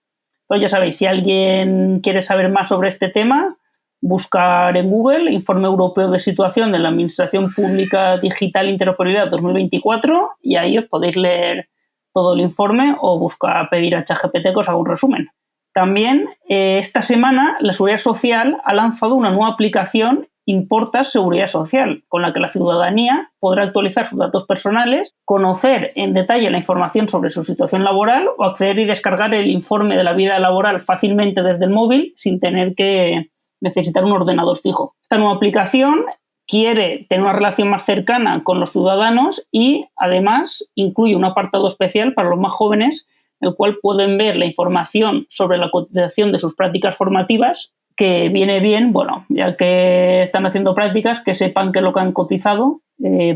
Pues ya sabéis, si alguien quiere saber más sobre este tema, buscar en Google Informe Europeo de Situación de la Administración Pública Digital Interoperabilidad 2024 y ahí os podéis leer todo el informe o pedir a ChatGPT que os haga un resumen. También esta semana la Seguridad Social ha lanzado una nueva aplicación, Importas Seguridad Social, con la que la ciudadanía podrá actualizar sus datos personales, conocer en detalle la información sobre su situación laboral o acceder y descargar el informe de la vida laboral fácilmente desde el móvil sin tener que necesitar un ordenador fijo. Esta nueva aplicación quiere tener una relación más cercana con los ciudadanos y además incluye un apartado especial para los más jóvenes, en el cual pueden ver la información sobre la cotización de sus prácticas formativas, que viene bien, bueno, ya que están haciendo prácticas, que sepan qué es lo que han cotizado,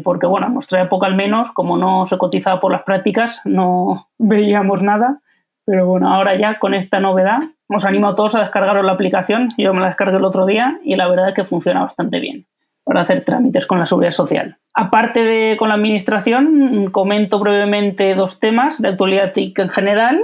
porque bueno, en nuestra época al menos, como no se cotizaba por las prácticas, no veíamos nada. Pero bueno, ahora ya con esta novedad os animo a todos a descargaros la aplicación. Yo me la descargué el otro día y la verdad es que funciona bastante bien para hacer trámites con la Seguridad Social. Aparte de con la administración, comento brevemente 2 temas de actualidad TIC en general.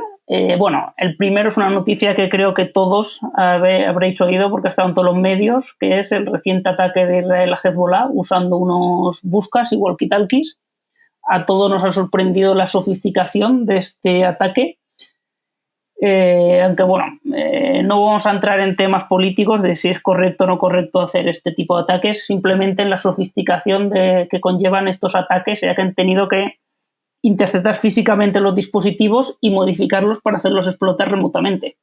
Bueno, el primero es una noticia que creo que todos habréis oído porque ha estado en todos los medios, que es el reciente ataque de Israel a Hezbollah usando unos buscas y walkie-talkies. A todos nos ha sorprendido la sofisticación de este ataque. Aunque bueno, no vamos a entrar en temas políticos de si es correcto o no correcto hacer este tipo de ataques, simplemente en la sofisticación que conllevan estos ataques, ya que han tenido que interceptar físicamente los dispositivos y modificarlos para hacerlos explotar remotamente.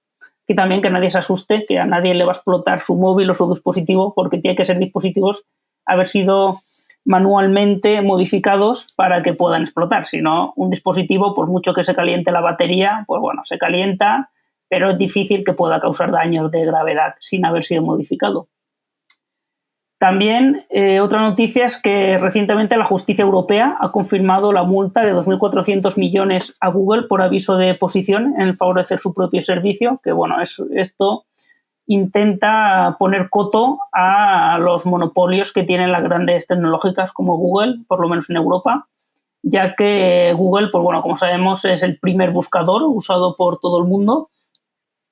que también que nadie se asuste, que a nadie le va a explotar su móvil o su dispositivo, porque tiene que ser dispositivos haber sido manualmente modificados para que puedan explotar. Si no, un dispositivo, por mucho que se caliente la batería, pues bueno, se calienta, pero es difícil que pueda causar daños de gravedad sin haber sido modificado. También otra noticia es que recientemente la justicia europea ha confirmado la multa de 2.400 millones a Google por aviso de posición en favorecer su propio servicio, que bueno, esto intenta poner coto a los monopolios que tienen las grandes tecnológicas como Google, por lo menos en Europa, ya que Google, pues bueno, como sabemos, es el primer buscador usado por todo el mundo,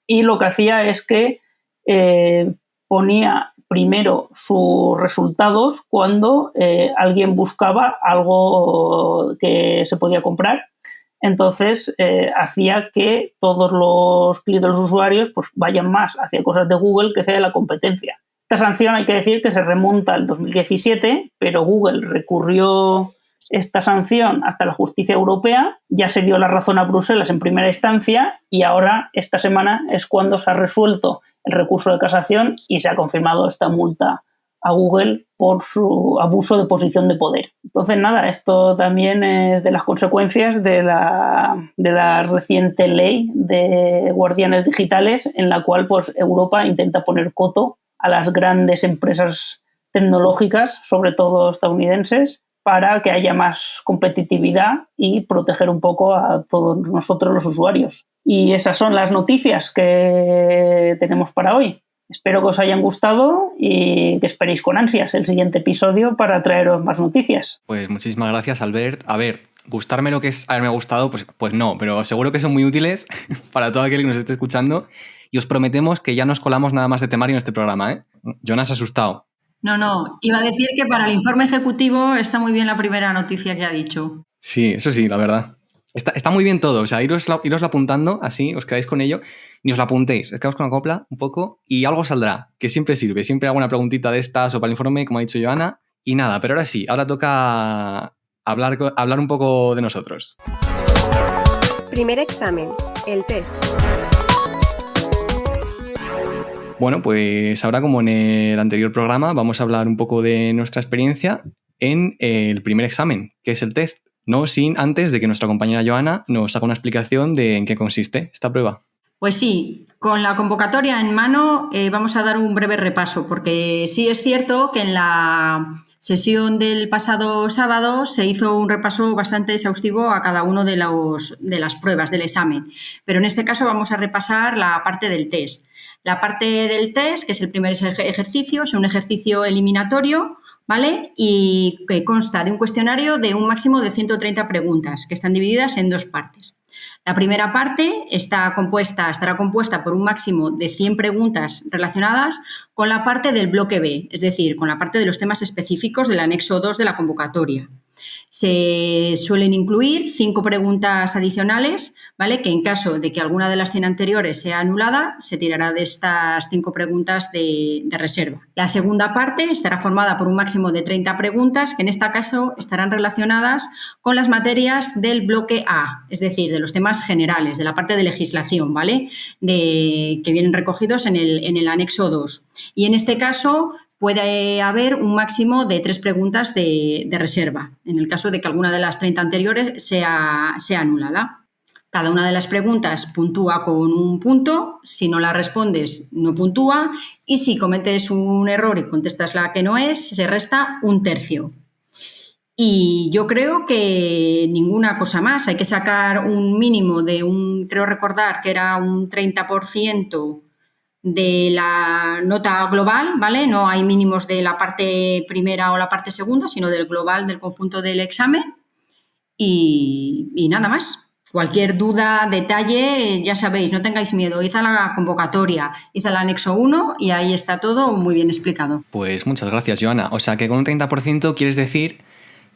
y lo que hacía es que ponía primero sus resultados cuando alguien buscaba algo que se podía comprar. Entonces, hacía que todos los clics de los usuarios pues, vayan más hacia cosas de Google que hacia de la competencia. Esta sanción hay que decir que se remonta al 2017, pero Google recurrió esta sanción hasta la justicia europea, ya se dio la razón a Bruselas en primera instancia y ahora, esta semana, es cuando se ha resuelto el recurso de casación y se ha confirmado esta multa a Google por su abuso de posición de poder. Entonces, nada, esto también es de las consecuencias de la reciente ley de guardianes digitales en la cual pues, Europa intenta poner coto a las grandes empresas tecnológicas, sobre todo estadounidenses, para que haya más competitividad y proteger un poco a todos nosotros los usuarios. Y esas son las noticias que tenemos para hoy. Espero que os hayan gustado y que esperéis con ansias el siguiente episodio para traeros más noticias. Pues muchísimas gracias, Albert. A ver, gustarme lo que es haberme gustado, pues no, pero seguro que son muy útiles para todo aquel que nos esté escuchando y os prometemos que ya nos colamos nada más de temario en este programa, ¿eh? Jonas, asustado. No, iba a decir que para el informe ejecutivo está muy bien la primera noticia que ha dicho. Sí, eso sí, la verdad. Está muy bien todo, o sea, iroslo apuntando, así, os quedáis con ello, ni os lo apuntéis, quedaos con la copla un poco y algo saldrá, que siempre sirve, siempre hago una preguntita de estas o para el informe, como ha dicho Joana, y nada, pero ahora sí, ahora toca hablar un poco de nosotros. Primer examen, el test. Bueno, pues ahora como en el anterior programa vamos a hablar un poco de nuestra experiencia en el primer examen, que es el test. No sin antes de que nuestra compañera Joana nos haga una explicación de en qué consiste esta prueba. Pues sí, con la convocatoria en mano vamos a dar un breve repaso, porque sí es cierto que en la sesión del pasado sábado se hizo un repaso bastante exhaustivo a cada uno de las pruebas del examen, pero en este caso vamos a repasar la parte del test. La parte del test, que es el primer ejercicio, es un ejercicio eliminatorio, ¿vale? Y que consta de un cuestionario de un máximo de 130 preguntas, que están divididas en dos partes. La primera parte estará compuesta por un máximo de 100 preguntas relacionadas con la parte del bloque B, es decir, con la parte de los temas específicos del anexo 2 de la convocatoria. Se suelen incluir 5 preguntas adicionales, ¿vale? Que en caso de que alguna de las 100 anteriores sea anulada, se tirará de estas 5 preguntas de reserva. La segunda parte estará formada por un máximo de 30 preguntas, que en este caso estarán relacionadas con las materias del bloque A, es decir, de los temas generales, de la parte de legislación, ¿vale? Que vienen recogidos en el anexo 2. Y en este caso puede haber un máximo de 3 preguntas de reserva, en el caso de que alguna de las 30 anteriores sea anulada. Cada una de las preguntas puntúa con un punto, si no la respondes no puntúa y si cometes un error y contestas la que no es, se resta un tercio. Y yo creo que ninguna cosa más, hay que sacar un mínimo de creo recordar que era un 30% de la nota global, ¿vale? No hay mínimos de la parte primera o la parte segunda, sino del global del conjunto del examen y nada más. Cualquier duda, detalle, ya sabéis, no tengáis miedo, id a la convocatoria, id al anexo 1 y ahí está todo muy bien explicado. Pues muchas gracias, Joana. O sea que con un 30% quieres decir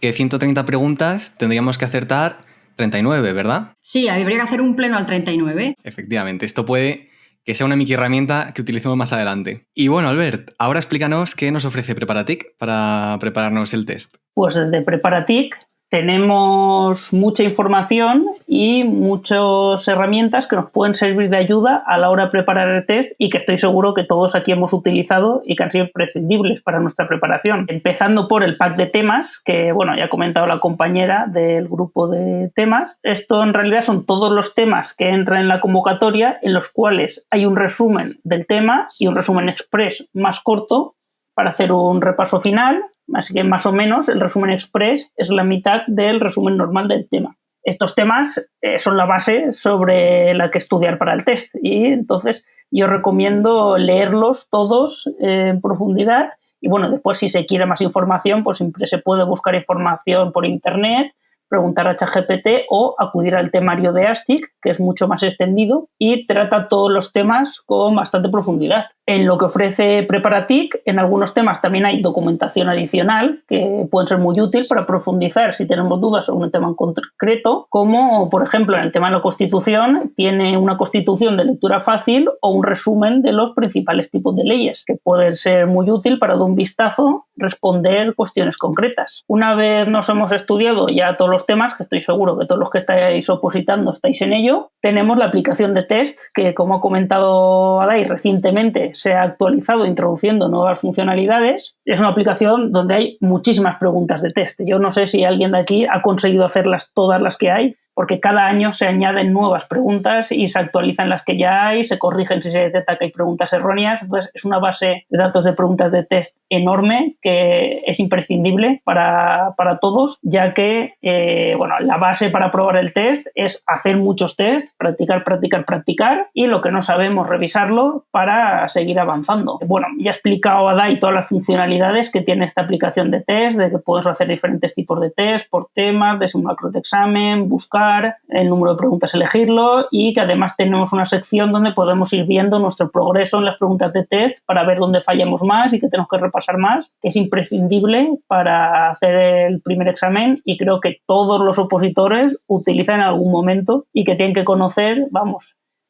que de 130 preguntas tendríamos que acertar 39, ¿verdad? Sí, habría que hacer un pleno al 39. Efectivamente, esto puede que sea una micro herramienta que utilicemos más adelante. Y bueno, Albert, ahora explícanos qué nos ofrece Preparatic para prepararnos el test. Pues desde Preparatic tenemos mucha información y muchas herramientas que nos pueden servir de ayuda a la hora de preparar el test y que estoy seguro que todos aquí hemos utilizado y que han sido imprescindibles para nuestra preparación. Empezando por el pack de temas, que bueno, ya ha comentado la compañera del grupo de temas. Esto en realidad son todos los temas que entran en la convocatoria, en los cuales hay un resumen del tema y un resumen express más corto para hacer un repaso final. Así que más o menos el resumen express es la mitad del resumen normal del tema. Estos temas son la base sobre la que estudiar para el test y entonces yo recomiendo leerlos todos en profundidad y bueno, después si se quiere más información, pues siempre se puede buscar información por internet, preguntar a ChatGPT o acudir al temario de ASTIC, que es mucho más extendido y trata todos los temas con bastante profundidad. En lo que ofrece Preparatic, en algunos temas también hay documentación adicional que pueden ser muy útil para profundizar si tenemos dudas sobre un tema en concreto, como por ejemplo en el tema de la Constitución tiene una Constitución de lectura fácil o un resumen de los principales tipos de leyes, que pueden ser muy útil para de un vistazo responder cuestiones concretas. Una vez nos hemos estudiado ya todos los temas, que estoy seguro que todos los que estáis opositando estáis en ello, tenemos la aplicación de test que, como ha comentado Adai, recientemente se ha actualizado introduciendo nuevas funcionalidades. Es una aplicación donde hay muchísimas preguntas de test. Yo no sé si alguien de aquí ha conseguido hacerlas todas las que hay, porque cada año se añaden nuevas preguntas y se actualizan las que ya hay, se corrigen si se detecta que hay preguntas erróneas. Entonces, es una base de datos de preguntas de test enorme que es imprescindible para todos, ya que la base para probar el test es hacer muchos test, practicar y lo que no sabemos, revisarlo para seguir avanzando. Bueno, ya he explicado a Dai todas las funcionalidades que tiene esta aplicación de test, de que puedes hacer diferentes tipos de test por temas, de simulacros de examen, buscar el número de preguntas, elegirlo y que además tenemos una sección donde podemos ir viendo nuestro progreso en las preguntas de test para ver dónde fallamos más y que tenemos que repasar más, que es imprescindible para hacer el primer examen y creo que todos los opositores utilizan en algún momento y que tienen que conocer,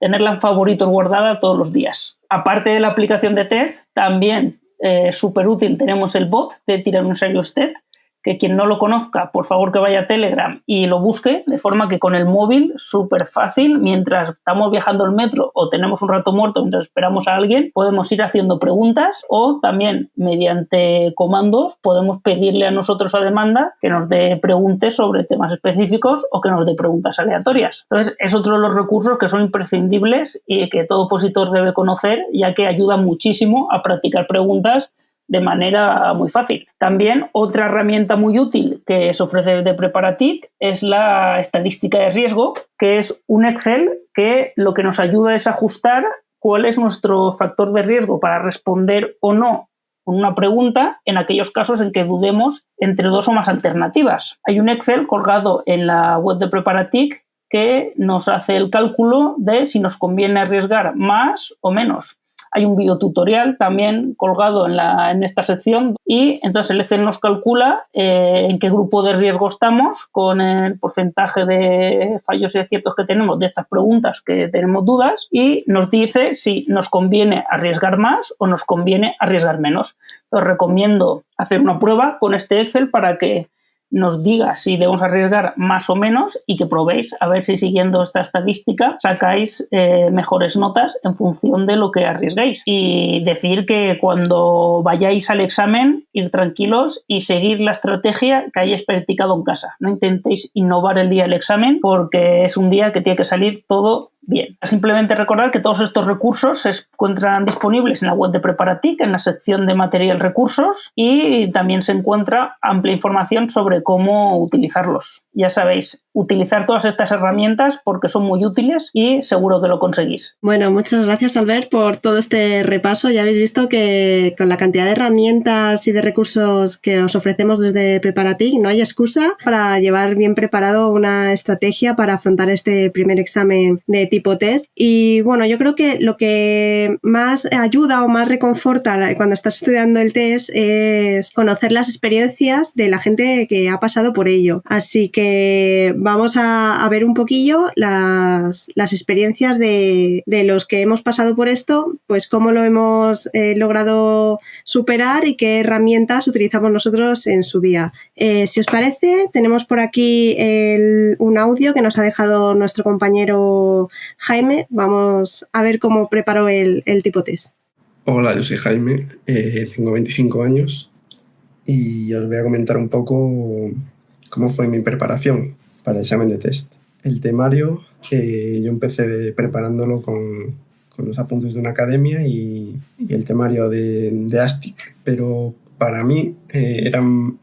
tenerla en favoritos guardada todos los días. Aparte de la aplicación de test, también súper útil tenemos el bot de Tyrannosaurus Test, que quien no lo conozca, por favor que vaya a Telegram y lo busque, de forma que con el móvil, súper fácil, mientras estamos viajando el metro o tenemos un rato muerto mientras esperamos a alguien, podemos ir haciendo preguntas o también mediante comandos podemos pedirle a nosotros a demanda que nos dé preguntas sobre temas específicos o que nos dé preguntas aleatorias. Entonces, es otro de los recursos que son imprescindibles y que todo opositor debe conocer, ya que ayuda muchísimo a practicar preguntas de manera muy fácil. También otra herramienta muy útil que se ofrece desde Preparatic es la estadística de riesgo, que es un Excel que lo que nos ayuda es ajustar cuál es nuestro factor de riesgo para responder o no con una pregunta en aquellos casos en que dudemos entre dos o más alternativas. Hay un Excel colgado en la web de Preparatic que nos hace el cálculo de si nos conviene arriesgar más o menos. Hay un videotutorial también colgado en esta sección y entonces el Excel nos calcula en qué grupo de riesgo estamos con el porcentaje de fallos y aciertos que tenemos de estas preguntas que tenemos dudas y nos dice si nos conviene arriesgar más o nos conviene arriesgar menos. Os recomiendo hacer una prueba con este Excel para que nos diga si debemos arriesgar más o menos y que probéis a ver si siguiendo esta estadística sacáis mejores notas en función de lo que arriesguéis. Y decir que cuando vayáis al examen, ir tranquilos y seguir la estrategia que hayáis practicado en casa. No intentéis innovar el día del examen porque es un día que tiene que salir todo bien. Simplemente recordar que todos estos recursos se encuentran disponibles en la web de Preparatic, en la sección de material recursos y también se encuentra amplia información sobre cómo utilizarlos. Ya sabéis, utilizar todas estas herramientas porque son muy útiles y seguro que lo conseguís. Bueno, muchas gracias Albert por todo este repaso. Ya habéis visto que con la cantidad de herramientas y de recursos que os ofrecemos desde Preparatic no hay excusa para llevar bien preparado una estrategia para afrontar este primer examen de tipo test. Y bueno, yo creo que lo que más ayuda o más reconforta cuando estás estudiando el test es conocer las experiencias de la gente que ha pasado por ello. Así que vamos a ver un poquillo las experiencias de los que hemos pasado por esto, pues cómo lo hemos logrado superar y qué herramientas utilizamos nosotros en su día. Si os parece, tenemos por aquí un audio que nos ha dejado nuestro compañero Jaime. Vamos a ver cómo preparó el tipo test. Hola, yo soy Jaime, tengo 25 años y os voy a comentar un poco cómo fue mi preparación para el examen de test. El temario yo empecé preparándolo con los apuntes de una academia y el temario de ASTIC, pero para mí eran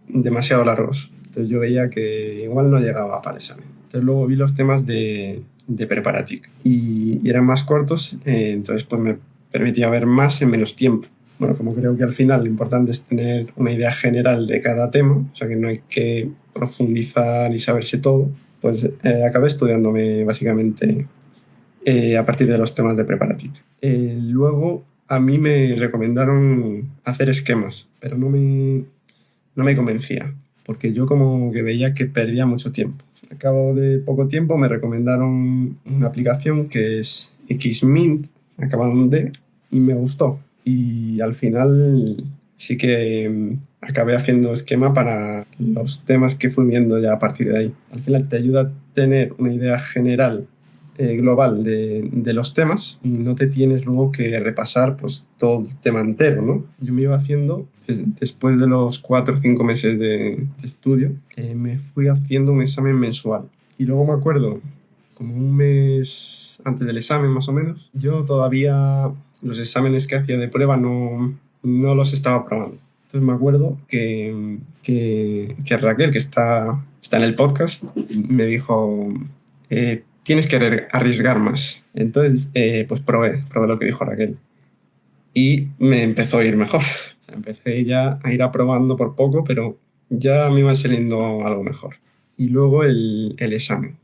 demasiado largos. Entonces yo veía que igual no llegaba para el examen. Entonces luego vi los temas de Preparatic y eran más cortos, entonces pues me permitía ver más en menos tiempo. Bueno, como creo que al final lo importante es tener una idea general de cada tema, o sea que no hay que profundizar y saberse todo, pues acabé estudiándome básicamente a partir de los temas de Preparatic. Luego a mí me recomendaron hacer esquemas, pero no me convencía, porque yo como que veía que perdía mucho tiempo. Al cabo de poco tiempo me recomendaron una aplicación que es Xmint, acabado en D, y me gustó. Y al final sí que acabé haciendo esquema para los temas que fui viendo ya a partir de ahí. Al final te ayuda a tener una idea general global de los temas y no te tienes luego que repasar pues todo el tema entero, ¿no? Yo me iba haciendo, después de los 4 o 5 meses de estudio, me fui haciendo un examen mensual. Y luego me acuerdo, como un mes antes del examen más o menos, yo todavía los exámenes que hacía de prueba no los estaba probando. Entonces me acuerdo que Raquel, que está en el podcast, me dijo... tienes que arriesgar más. Entonces, pues probé lo que dijo Raquel. Y me empezó a ir mejor. Empecé ya a ir aprobando por poco, pero ya me iba saliendo algo mejor. Y luego el examen,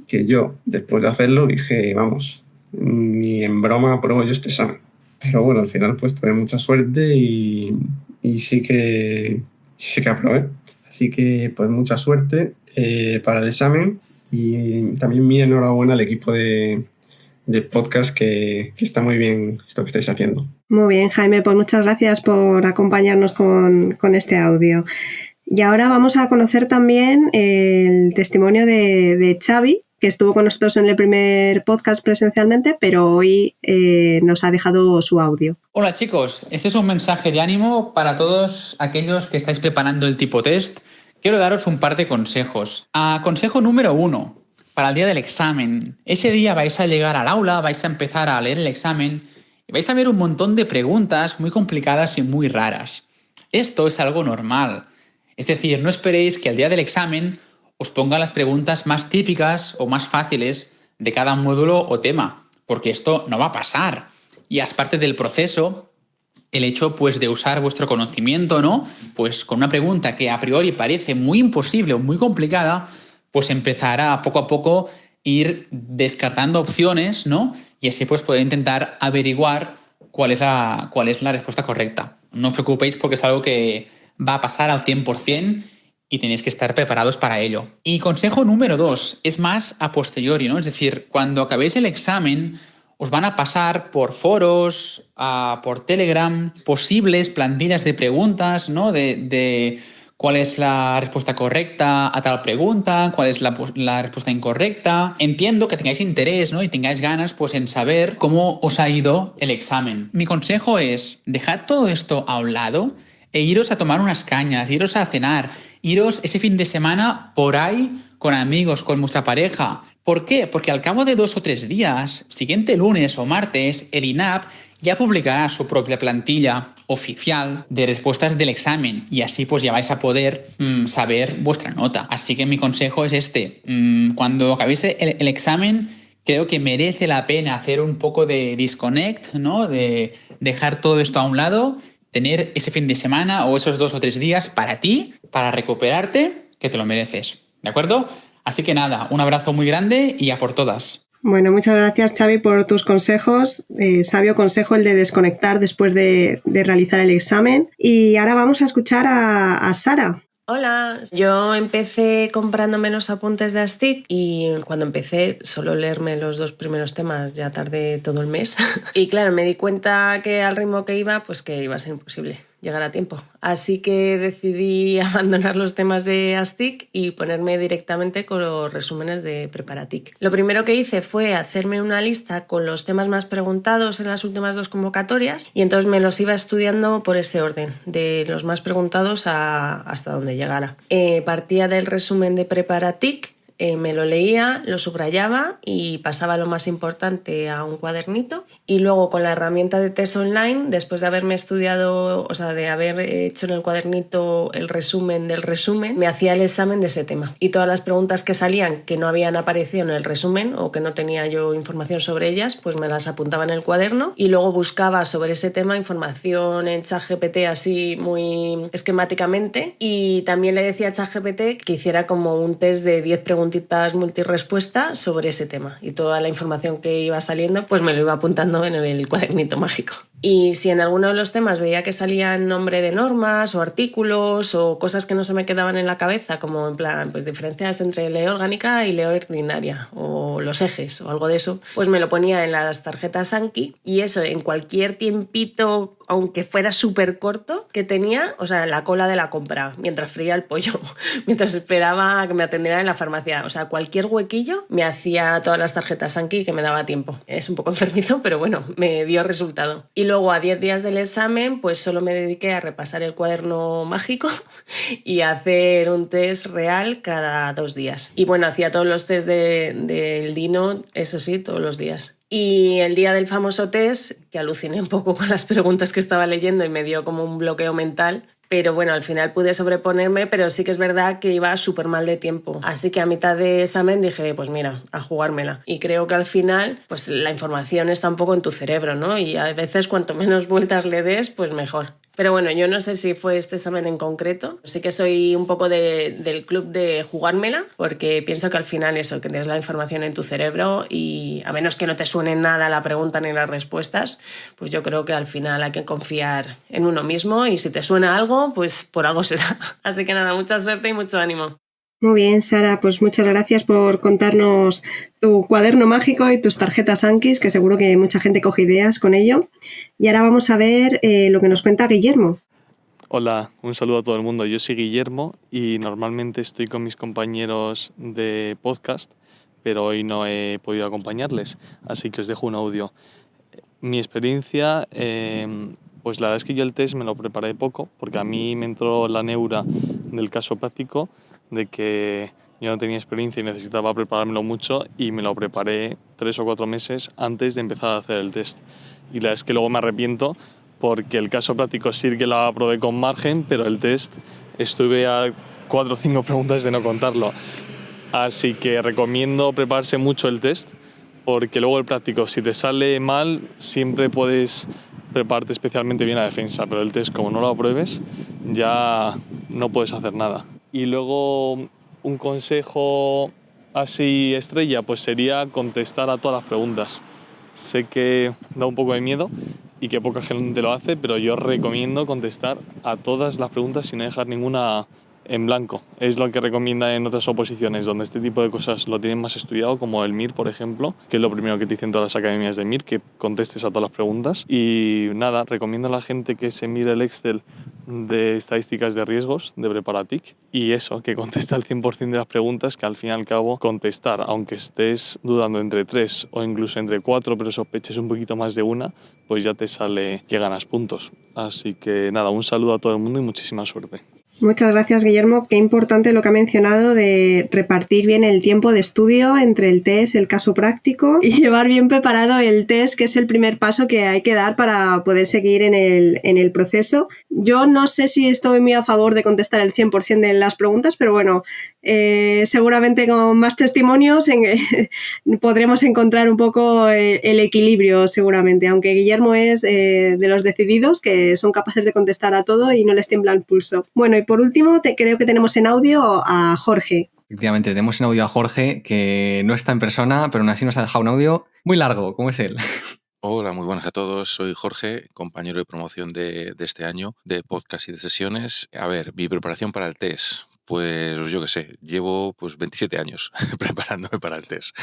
que yo, después de hacerlo, dije, vamos, ni en broma apruebo yo este examen. Pero bueno, al final pues tuve mucha suerte y sí que aprobé. Así que pues mucha suerte para el examen. Y también mi enhorabuena al equipo de podcast que está muy bien esto que estáis haciendo. Muy bien, Jaime, pues muchas gracias por acompañarnos con este audio. Y ahora vamos a conocer también el testimonio de Xavi, que estuvo con nosotros en el primer podcast presencialmente, pero hoy nos ha dejado su audio. Hola chicos, este es un mensaje de ánimo para todos aquellos que estáis preparando el tipo test. Quiero daros un par de consejos. Consejo número 1, para el día del examen. Ese día vais a llegar al aula, vais a empezar a leer el examen y vais a ver un montón de preguntas muy complicadas y muy raras. Esto es algo normal. Es decir, no esperéis que el día del examen os ponga las preguntas más típicas o más fáciles de cada módulo o tema, porque esto no va a pasar. Y es parte del proceso el hecho pues de usar vuestro conocimiento, ¿no? Pues con una pregunta que a priori parece muy imposible o muy complicada, pues empezar a poco ir descartando opciones, ¿no? Y así pues poder intentar averiguar cuál es la respuesta correcta. No os preocupéis porque es algo que va a pasar al 100% y tenéis que estar preparados para ello. Y consejo número 2, es más a posteriori, ¿no? Es decir, cuando acabéis el examen os van a pasar por foros, por Telegram, posibles plantillas de preguntas, ¿no? De cuál es la respuesta correcta a tal pregunta, cuál es la respuesta incorrecta. Entiendo que tengáis interés, ¿no? Y tengáis ganas pues, en saber cómo os ha ido el examen. Mi consejo es, dejad todo esto a un lado e iros a tomar unas cañas, iros a cenar, iros ese fin de semana por ahí con amigos, con vuestra pareja. ¿Por qué? Porque al cabo de 2 o 3 días, siguiente lunes o martes, el INAP ya publicará su propia plantilla oficial de respuestas del examen y así pues ya vais a poder saber vuestra nota. Así que mi consejo es este. Cuando acabéis el examen, creo que merece la pena hacer un poco de disconnect, ¿no? De dejar todo esto a un lado, tener ese fin de semana o esos 2 o 3 días para ti, para recuperarte, que te lo mereces. ¿De acuerdo? Así que nada, un abrazo muy grande y a por todas. Bueno, muchas gracias, Xavi, por tus consejos. Sabio consejo el de desconectar después de realizar el examen. Y ahora vamos a escuchar a Sara. Hola, yo empecé comprándome los apuntes de ASTIC y cuando empecé solo leerme los 2 primeros temas ya tardé todo el mes y claro, me di cuenta que al ritmo que iba, pues que iba a ser imposible llegar a tiempo. Así que decidí abandonar los temas de ASTIC y ponerme directamente con los resúmenes de Preparatic. Lo primero que hice fue hacerme una lista con los temas más preguntados en las últimas 2 convocatorias y entonces me los iba estudiando por ese orden, de los más preguntados hasta donde llegara. Partía del resumen de Preparatic, me lo leía, lo subrayaba y pasaba lo más importante a un cuadernito y luego con la herramienta de test online, después de haberme estudiado, o sea, de haber hecho en el cuadernito el resumen del resumen, me hacía el examen de ese tema y todas las preguntas que salían que no habían aparecido en el resumen o que no tenía yo información sobre ellas, pues me las apuntaba en el cuaderno y luego buscaba sobre ese tema información en ChatGPT así muy esquemáticamente y también le decía a ChatGPT que hiciera como un test de 10 preguntitas multirespuesta sobre ese tema y toda la información que iba saliendo pues me lo iba apuntando en el cuadernito mágico. Y si en alguno de los temas veía que salían nombre de normas o artículos o cosas que no se me quedaban en la cabeza, como en plan pues diferencias entre ley orgánica y ley ordinaria o los ejes o algo de eso, pues me lo ponía en las tarjetas Anki y eso en cualquier tiempito, aunque fuera súper corto, que tenía, o sea, en la cola de la compra, mientras fría el pollo, mientras esperaba a que me atendieran en la farmacia, o sea, cualquier huequillo me hacía todas las tarjetas Anki que me daba tiempo. Es un poco enfermizo, pero bueno, me dio resultado. Y luego a 10 días del examen, pues solo me dediqué a repasar el cuaderno mágico y a hacer un test real cada 2 días. Y bueno, hacía todos los tests del Dino, eso sí, todos los días. Y el día del famoso test, que aluciné un poco con las preguntas que estaba leyendo y me dio como un bloqueo mental, pero bueno, al final pude sobreponerme, pero sí que es verdad que iba súper mal de tiempo. Así que a mitad de examen dije, pues mira, a jugármela. Y creo que al final, pues la información está un poco en tu cerebro, ¿no? Y a veces cuanto menos vueltas le des, pues mejor. Pero bueno, yo no sé si fue este examen en concreto. Sí que soy un poco del club de jugármela, porque pienso que al final eso, que tienes la información en tu cerebro y a menos que no te suene nada la pregunta ni las respuestas, pues yo creo que al final hay que confiar en uno mismo y si te suena algo, pues por algo será. Así que nada, mucha suerte y mucho ánimo. Muy bien, Sara, pues muchas gracias por contarnos tu cuaderno mágico y tus tarjetas Anki, que seguro que mucha gente coge ideas con ello. Y ahora vamos a ver lo que nos cuenta Guillermo. Hola, un saludo a todo el mundo. Yo soy Guillermo y normalmente estoy con mis compañeros de podcast, pero hoy no he podido acompañarles, así que os dejo un audio. Mi experiencia, pues la verdad es que yo el test me lo preparé poco, porque a mí me entró la neura del caso práctico, de que yo no tenía experiencia y necesitaba preparármelo mucho y me lo preparé 3 o 4 meses antes de empezar a hacer el test. Y la verdad es que luego me arrepiento porque el caso práctico sí que lo aprobé con margen, pero el test estuve a 4 o 5 preguntas de no contarlo. Así que recomiendo prepararse mucho el test porque luego el práctico, si te sale mal, siempre puedes prepararte especialmente bien a defensa, pero el test como no lo apruebes ya no puedes hacer nada. Y luego un consejo así estrella pues sería contestar a todas las preguntas. Sé que da un poco de miedo y que poca gente lo hace, pero yo recomiendo contestar a todas las preguntas sin dejar ninguna en blanco. Es lo que recomienda en otras oposiciones donde este tipo de cosas lo tienen más estudiado, como el MIR, por ejemplo, que es lo primero que te dicen todas las academias de MIR, que contestes a todas las preguntas. Y nada, recomiendo a la gente que se mire el Excel de estadísticas de riesgos de Preparatic y eso, que conteste al 100% de las preguntas, que al fin y al cabo contestar, aunque estés dudando entre 3 o incluso entre 4, pero sospeches un poquito más de una, pues ya te sale que ganas puntos. Así que nada, un saludo a todo el mundo y muchísima suerte. Muchas gracias, Guillermo. Qué importante lo que ha mencionado de repartir bien el tiempo de estudio entre el test, el caso práctico y llevar bien preparado el test, que es el primer paso que hay que dar para poder seguir en el proceso. Yo no sé si estoy muy a favor de contestar el 100% de las preguntas, pero bueno, seguramente con más testimonios podremos encontrar un poco el equilibrio seguramente, aunque Guillermo es de los decididos que son capaces de contestar a todo y no les tiembla el pulso. Bueno, y por último creo que tenemos en audio a Jorge. Efectivamente, tenemos en audio a Jorge, que no está en persona, pero aún así nos ha dejado un audio muy largo, como es él. Hola, muy buenas a todos. Soy Jorge, compañero de promoción de este año de podcast y de sesiones. A ver, mi preparación para el test. Pues yo qué sé, llevo pues 27 años preparándome para el test.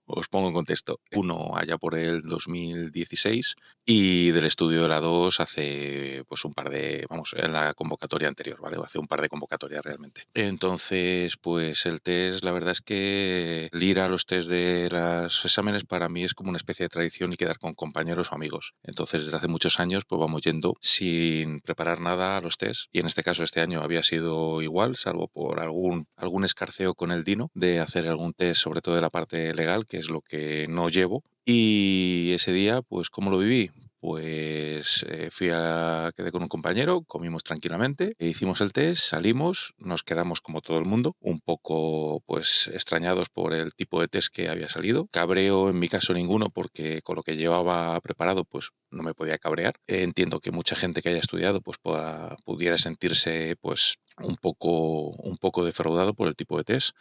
Os pongo en contexto. Uno allá por el 2016 y del estudio de la 2 hace pues un par de, vamos, en la convocatoria anterior, ¿vale? Hace un par de convocatorias realmente. Entonces, pues el test, la verdad es que el ir a los test de los exámenes para mí es como una especie de tradición y quedar con compañeros o amigos. Entonces, desde hace muchos años, pues vamos yendo sin preparar nada a los test. Y en este caso, este año había sido igual, salvo por algún escarceo con el Dino de hacer algún test, sobre todo de la parte legal, que es lo que no llevo. Y ese día, pues, ¿cómo lo viví? Pues quedé con un compañero, comimos tranquilamente, e hicimos el test, salimos, nos quedamos como todo el mundo, un poco pues extrañados por el tipo de test que había salido. Cabreo en mi caso ninguno, porque con lo que llevaba preparado pues no me podía cabrear. Entiendo que mucha gente que haya estudiado pues pudiera sentirse pues un poco defraudado por el tipo de test.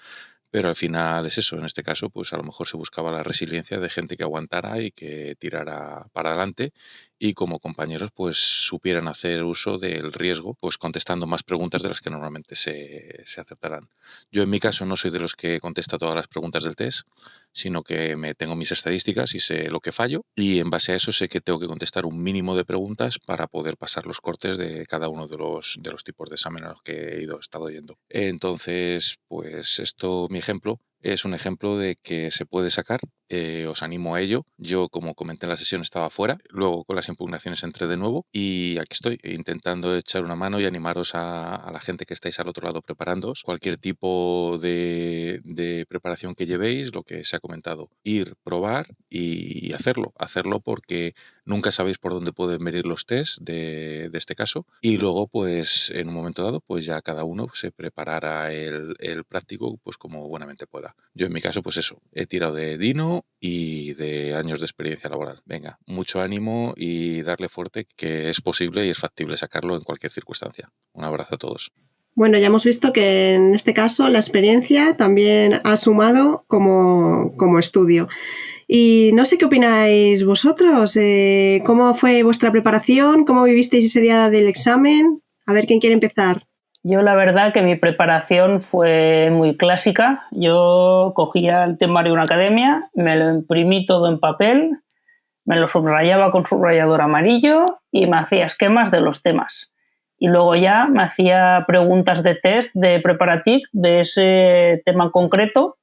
Pero al final es eso, en este caso, pues a lo mejor se buscaba la resiliencia de gente que aguantara y que tirara para adelante y como compañeros pues supieran hacer uso del riesgo, pues contestando más preguntas de las que normalmente se acertarán. Yo en mi caso no soy de los que contesta todas las preguntas del test, sino que tengo mis estadísticas y sé lo que fallo y en base a eso sé que tengo que contestar un mínimo de preguntas para poder pasar los cortes de cada uno de los tipos de examen a los que he estado yendo. Entonces, pues esto, mi ejemplo, es un ejemplo de que se puede sacar. Os animo a ello. Yo, como comenté en la sesión, estaba fuera. Luego, con las impugnaciones, entré de nuevo. Y aquí estoy, intentando echar una mano y animaros a la gente que estáis al otro lado preparándoos. Cualquier tipo de preparación que llevéis, lo que se ha comentado, ir, probar y hacerlo. Hacerlo porque nunca sabéis por dónde pueden venir los test de este caso. Y luego, pues, en un momento dado, pues ya cada uno se preparará el práctico pues como buenamente pueda. Yo en mi caso, pues eso, he tirado de Dino y de años de experiencia laboral. Venga, mucho ánimo y darle fuerte, que es posible y es factible sacarlo en cualquier circunstancia. Un abrazo a todos. Bueno, ya hemos visto que en este caso la experiencia también ha sumado como estudio. Y no sé qué opináis vosotros. ¿Cómo fue vuestra preparación? ¿Cómo vivisteis ese día del examen? A ver, ¿quién quiere empezar? Yo la verdad que mi preparación fue muy clásica. Yo cogía el temario de una academia, me lo imprimí todo en papel, me lo subrayaba con subrayador amarillo y me hacía esquemas de los temas. Y luego ya me hacía preguntas de test de Preparatic de ese tema en concreto.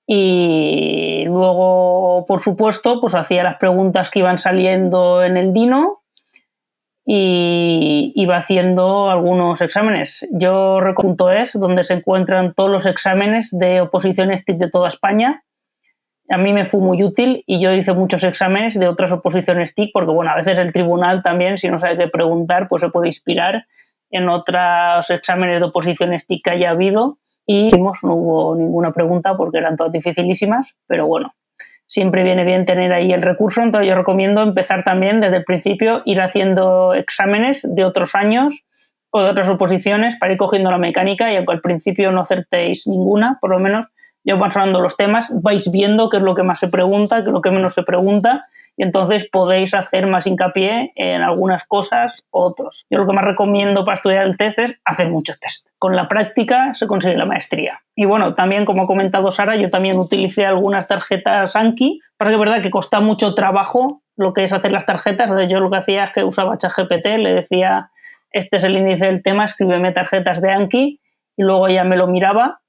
Y luego, por supuesto, pues hacía las preguntas que iban saliendo en el Dino y iba haciendo algunos exámenes. Yo recuerdo es donde se encuentran todos los exámenes de oposiciones TIC de toda España. A mí me fue muy útil y yo hice muchos exámenes de otras oposiciones TIC porque, bueno, a veces el tribunal también, si no sabe qué preguntar, pues se puede inspirar en otros exámenes de oposiciones TIC que haya habido y no hubo ninguna pregunta porque eran todas dificilísimas, pero bueno, siempre viene bien tener ahí el recurso. Entonces yo recomiendo empezar también desde el principio, ir haciendo exámenes de otros años o de otras oposiciones para ir cogiendo la mecánica y aunque al principio no acertéis ninguna, por lo menos ya van sonando los temas, vais viendo qué es lo que más se pregunta, qué es lo que menos se pregunta y entonces podéis hacer más hincapié en algunas cosas u otros. Yo lo que más recomiendo para estudiar el test es hacer muchos test. Con la práctica se consigue la maestría. Y bueno, también como ha comentado Sara, yo también utilicé algunas tarjetas Anki, para que es verdad que cuesta mucho trabajo lo que es hacer las tarjetas. Entonces yo lo que hacía es que usaba ChatGPT, le decía, este es el índice del tema, escríbeme tarjetas de Anki y luego ya me lo miraba.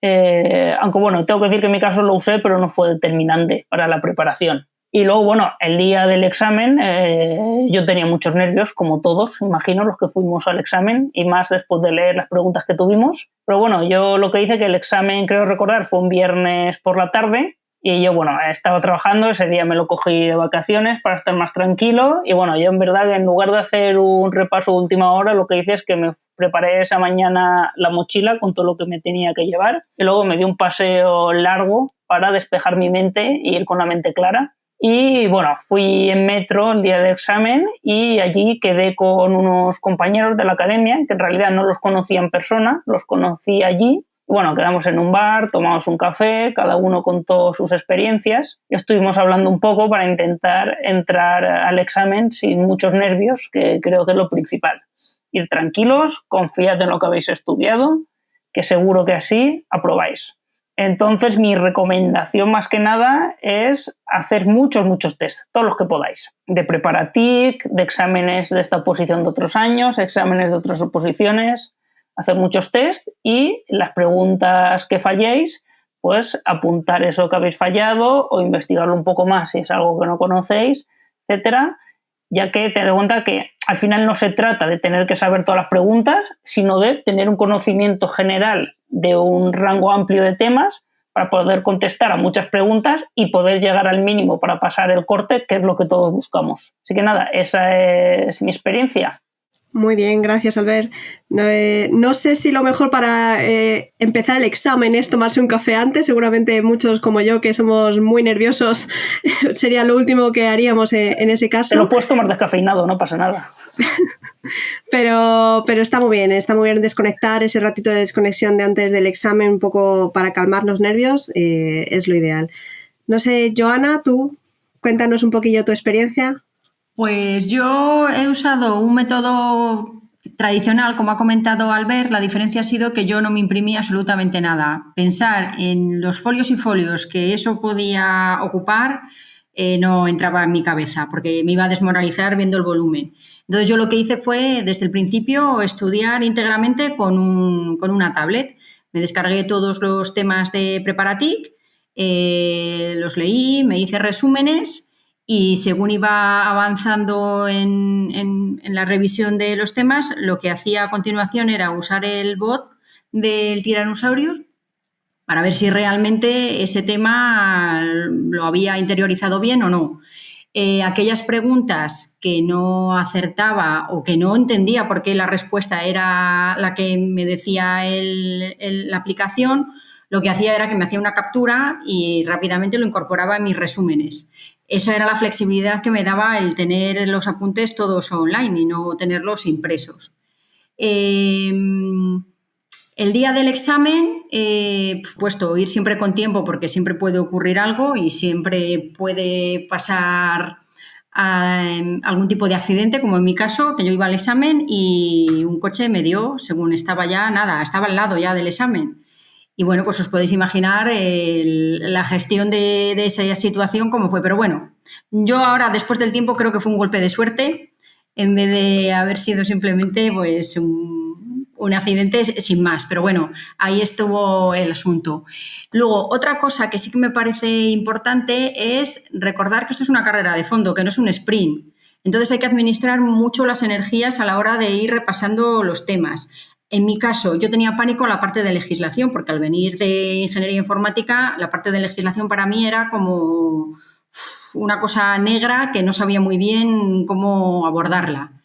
Aunque bueno, tengo que decir que en mi caso lo usé, pero no fue determinante para la preparación. Y luego, bueno, el día del examen yo tenía muchos nervios, como todos, imagino, los que fuimos al examen, y más después de leer las preguntas que tuvimos. Pero bueno, yo lo que hice, que el examen, creo recordar, fue un viernes por la tarde, y yo, bueno, estaba trabajando, ese día me lo cogí de vacaciones para estar más tranquilo, y bueno, yo en verdad, en lugar de hacer un repaso de última hora, lo que hice es que me preparé esa mañana la mochila con todo lo que me tenía que llevar, y luego me di un paseo largo para despejar mi mente y ir con la mente clara. Y bueno, fui en metro el día del examen y allí quedé con unos compañeros de la academia, que en realidad no los conocía en persona, los conocí allí. Bueno, quedamos en un bar, tomamos un café, cada uno contó sus experiencias y estuvimos hablando un poco para intentar entrar al examen sin muchos nervios, que creo que es lo principal. Ir tranquilos, confiad en lo que habéis estudiado, que seguro que así aprobáis. Entonces, mi recomendación más que nada es hacer muchos test, todos los que podáis, de Preparatic, de exámenes de esta oposición de otros años, exámenes de otras oposiciones, hacer muchos test y las preguntas que falléis, pues apuntar eso que habéis fallado o investigarlo un poco más si es algo que no conocéis, etcétera, ya que tened en cuenta que al final no se trata de tener que saber todas las preguntas, sino de tener un conocimiento general de un rango amplio de temas para poder contestar a muchas preguntas y poder llegar al mínimo para pasar el corte, que es lo que todos buscamos. Así que nada, esa es mi experiencia. Muy bien, gracias, Albert. No sé si lo mejor para empezar el examen es tomarse un café antes. Seguramente muchos como yo, que somos muy nerviosos, sería lo último que haríamos en ese caso. Te lo puedes tomar descafeinado, no pasa nada. Pero está muy bien desconectar, ese ratito de desconexión de antes del examen un poco para calmar los nervios, es lo ideal. No sé, Joana, tú, cuéntanos un poquillo tu experiencia. Pues yo he usado un método tradicional, como ha comentado Albert. La diferencia ha sido que yo no me imprimí absolutamente nada. Pensar en los folios y folios que eso podía ocupar no entraba en mi cabeza, porque me iba a desmoralizar viendo el volumen. Entonces yo lo que hice fue, desde el principio, estudiar íntegramente con una tablet. Me descargué todos los temas de Preparatic, los leí, me hice resúmenes. Y según iba avanzando en la revisión de los temas, lo que hacía a continuación era usar el bot del Tyrannosaurus para ver si realmente ese tema lo había interiorizado bien o no. Aquellas preguntas que no acertaba o que no entendía por qué la respuesta era la que me decía la aplicación, lo que hacía era que me hacía una captura y rápidamente lo incorporaba en mis resúmenes. Esa era la flexibilidad que me daba el tener los apuntes todos online y no tenerlos impresos. El día del examen, puesto ir siempre con tiempo porque siempre puede ocurrir algo y siempre puede pasar algún tipo de accidente, como en mi caso, que yo iba al examen y un coche me dio, según estaba al lado ya del examen. Y bueno, pues os podéis imaginar la gestión de esa situación cómo fue. Pero bueno, yo ahora, después del tiempo, creo que fue un golpe de suerte en vez de haber sido simplemente pues un accidente sin más. Pero bueno, ahí estuvo el asunto. Luego, otra cosa que sí que me parece importante es recordar que esto es una carrera de fondo, que no es un sprint. Entonces hay que administrar mucho las energías a la hora de ir repasando los temas. En mi caso, yo tenía pánico a la parte de legislación, porque al venir de ingeniería informática, la parte de legislación para mí era como una cosa negra que no sabía muy bien cómo abordarla.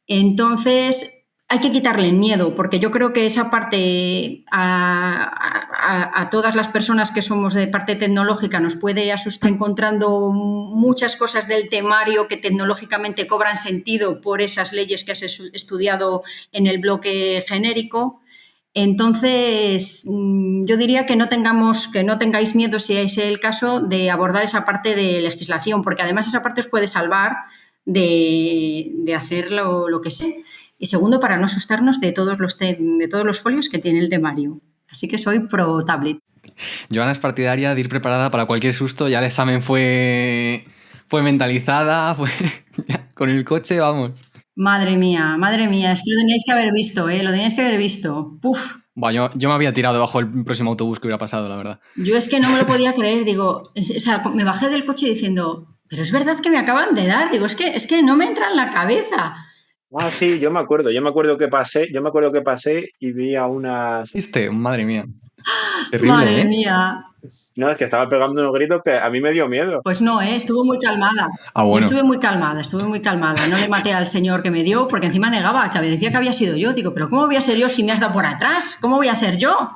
Entonces, hay que quitarle el miedo, porque yo creo que esa parte a todas las personas que somos de parte tecnológica nos puede asustar, encontrando muchas cosas del temario que tecnológicamente cobran sentido por esas leyes que has estudiado en el bloque genérico. Entonces, yo diría que no tengáis miedo, si es el caso, de abordar esa parte de legislación, porque además esa parte os puede salvar de hacer lo que sé. Y segundo, para no asustarnos de todos los folios que tiene el temario. Así que soy pro tablet. Joana es partidaria de ir preparada para cualquier susto. Ya el examen fue mentalizada, con el coche, vamos. Madre mía, es que lo teníais que haber visto, lo teníais que haber visto. Puf. Bueno, yo me había tirado bajo el próximo autobús que hubiera pasado, la verdad. Yo es que no me lo podía creer, digo, o sea, me bajé del coche diciendo, pero es verdad que me acaban de dar, digo, es que no me entra en la cabeza. Ah, sí, yo me acuerdo que pasé y vi a unas... ¿Viste? Madre mía. Terrible, Madre mía. No, es que estaba pegando unos gritos que a mí me dio miedo. Pues no, estuve muy calmada. Bueno. Yo estuve muy calmada. No le maté al señor que me dio, porque encima negaba, que decía que había sido yo. Digo, pero ¿cómo voy a ser yo si me has dado por atrás? ¿Cómo voy a ser yo?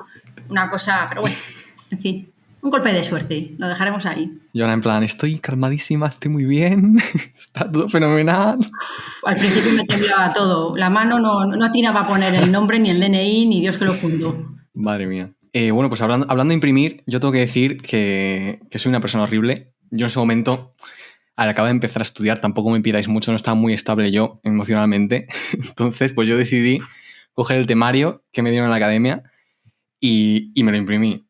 Una cosa, pero bueno, en fin. Un golpe de suerte, lo dejaremos ahí. Joana, en plan, estoy calmadísima, estoy muy bien, está todo fenomenal. Al principio me temblaba todo. La mano no atinaba a poner el nombre, ni el DNI, ni Dios que lo fundó. Madre mía. Bueno, pues hablando de imprimir, yo tengo que decir que soy una persona horrible. Yo en ese momento, acabo de empezar a estudiar, tampoco me pidáis mucho, no estaba muy estable yo emocionalmente. Entonces, pues yo decidí coger el temario que me dieron en la academia y me lo imprimí.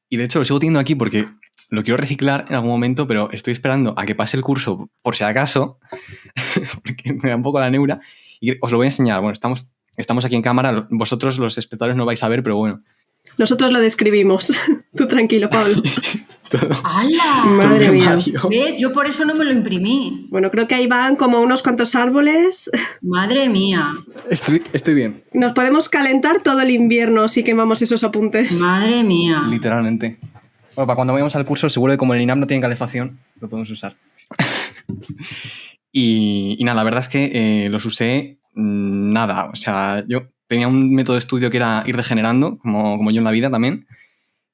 Y de hecho lo sigo teniendo aquí porque lo quiero reciclar en algún momento, pero estoy esperando a que pase el curso por si acaso, porque me da un poco la neura, y os lo voy a enseñar. Bueno, estamos aquí en cámara, vosotros los espectadores no vais a ver, pero bueno. Nosotros lo describimos. Tú tranquilo, Pablo. ¡Hala! Madre mía. Yo por eso no me lo imprimí. Bueno, creo que ahí van como unos cuantos árboles. Madre mía. Estoy bien. Nos podemos calentar todo el invierno si quemamos esos apuntes. Madre mía. Literalmente. Bueno, para cuando vayamos al curso, seguro que como el INAP no tiene calefacción, lo podemos usar. y nada, la verdad es que los usé nada. O sea, yo tenía un método de estudio que era ir degenerando, como yo en la vida también.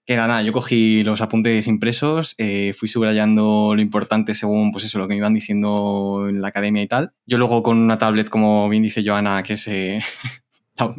Que era nada, yo cogí los apuntes impresos, fui subrayando lo importante según pues eso, lo que me iban diciendo en la academia y tal. Yo luego con una tablet, como bien dice Joana, que es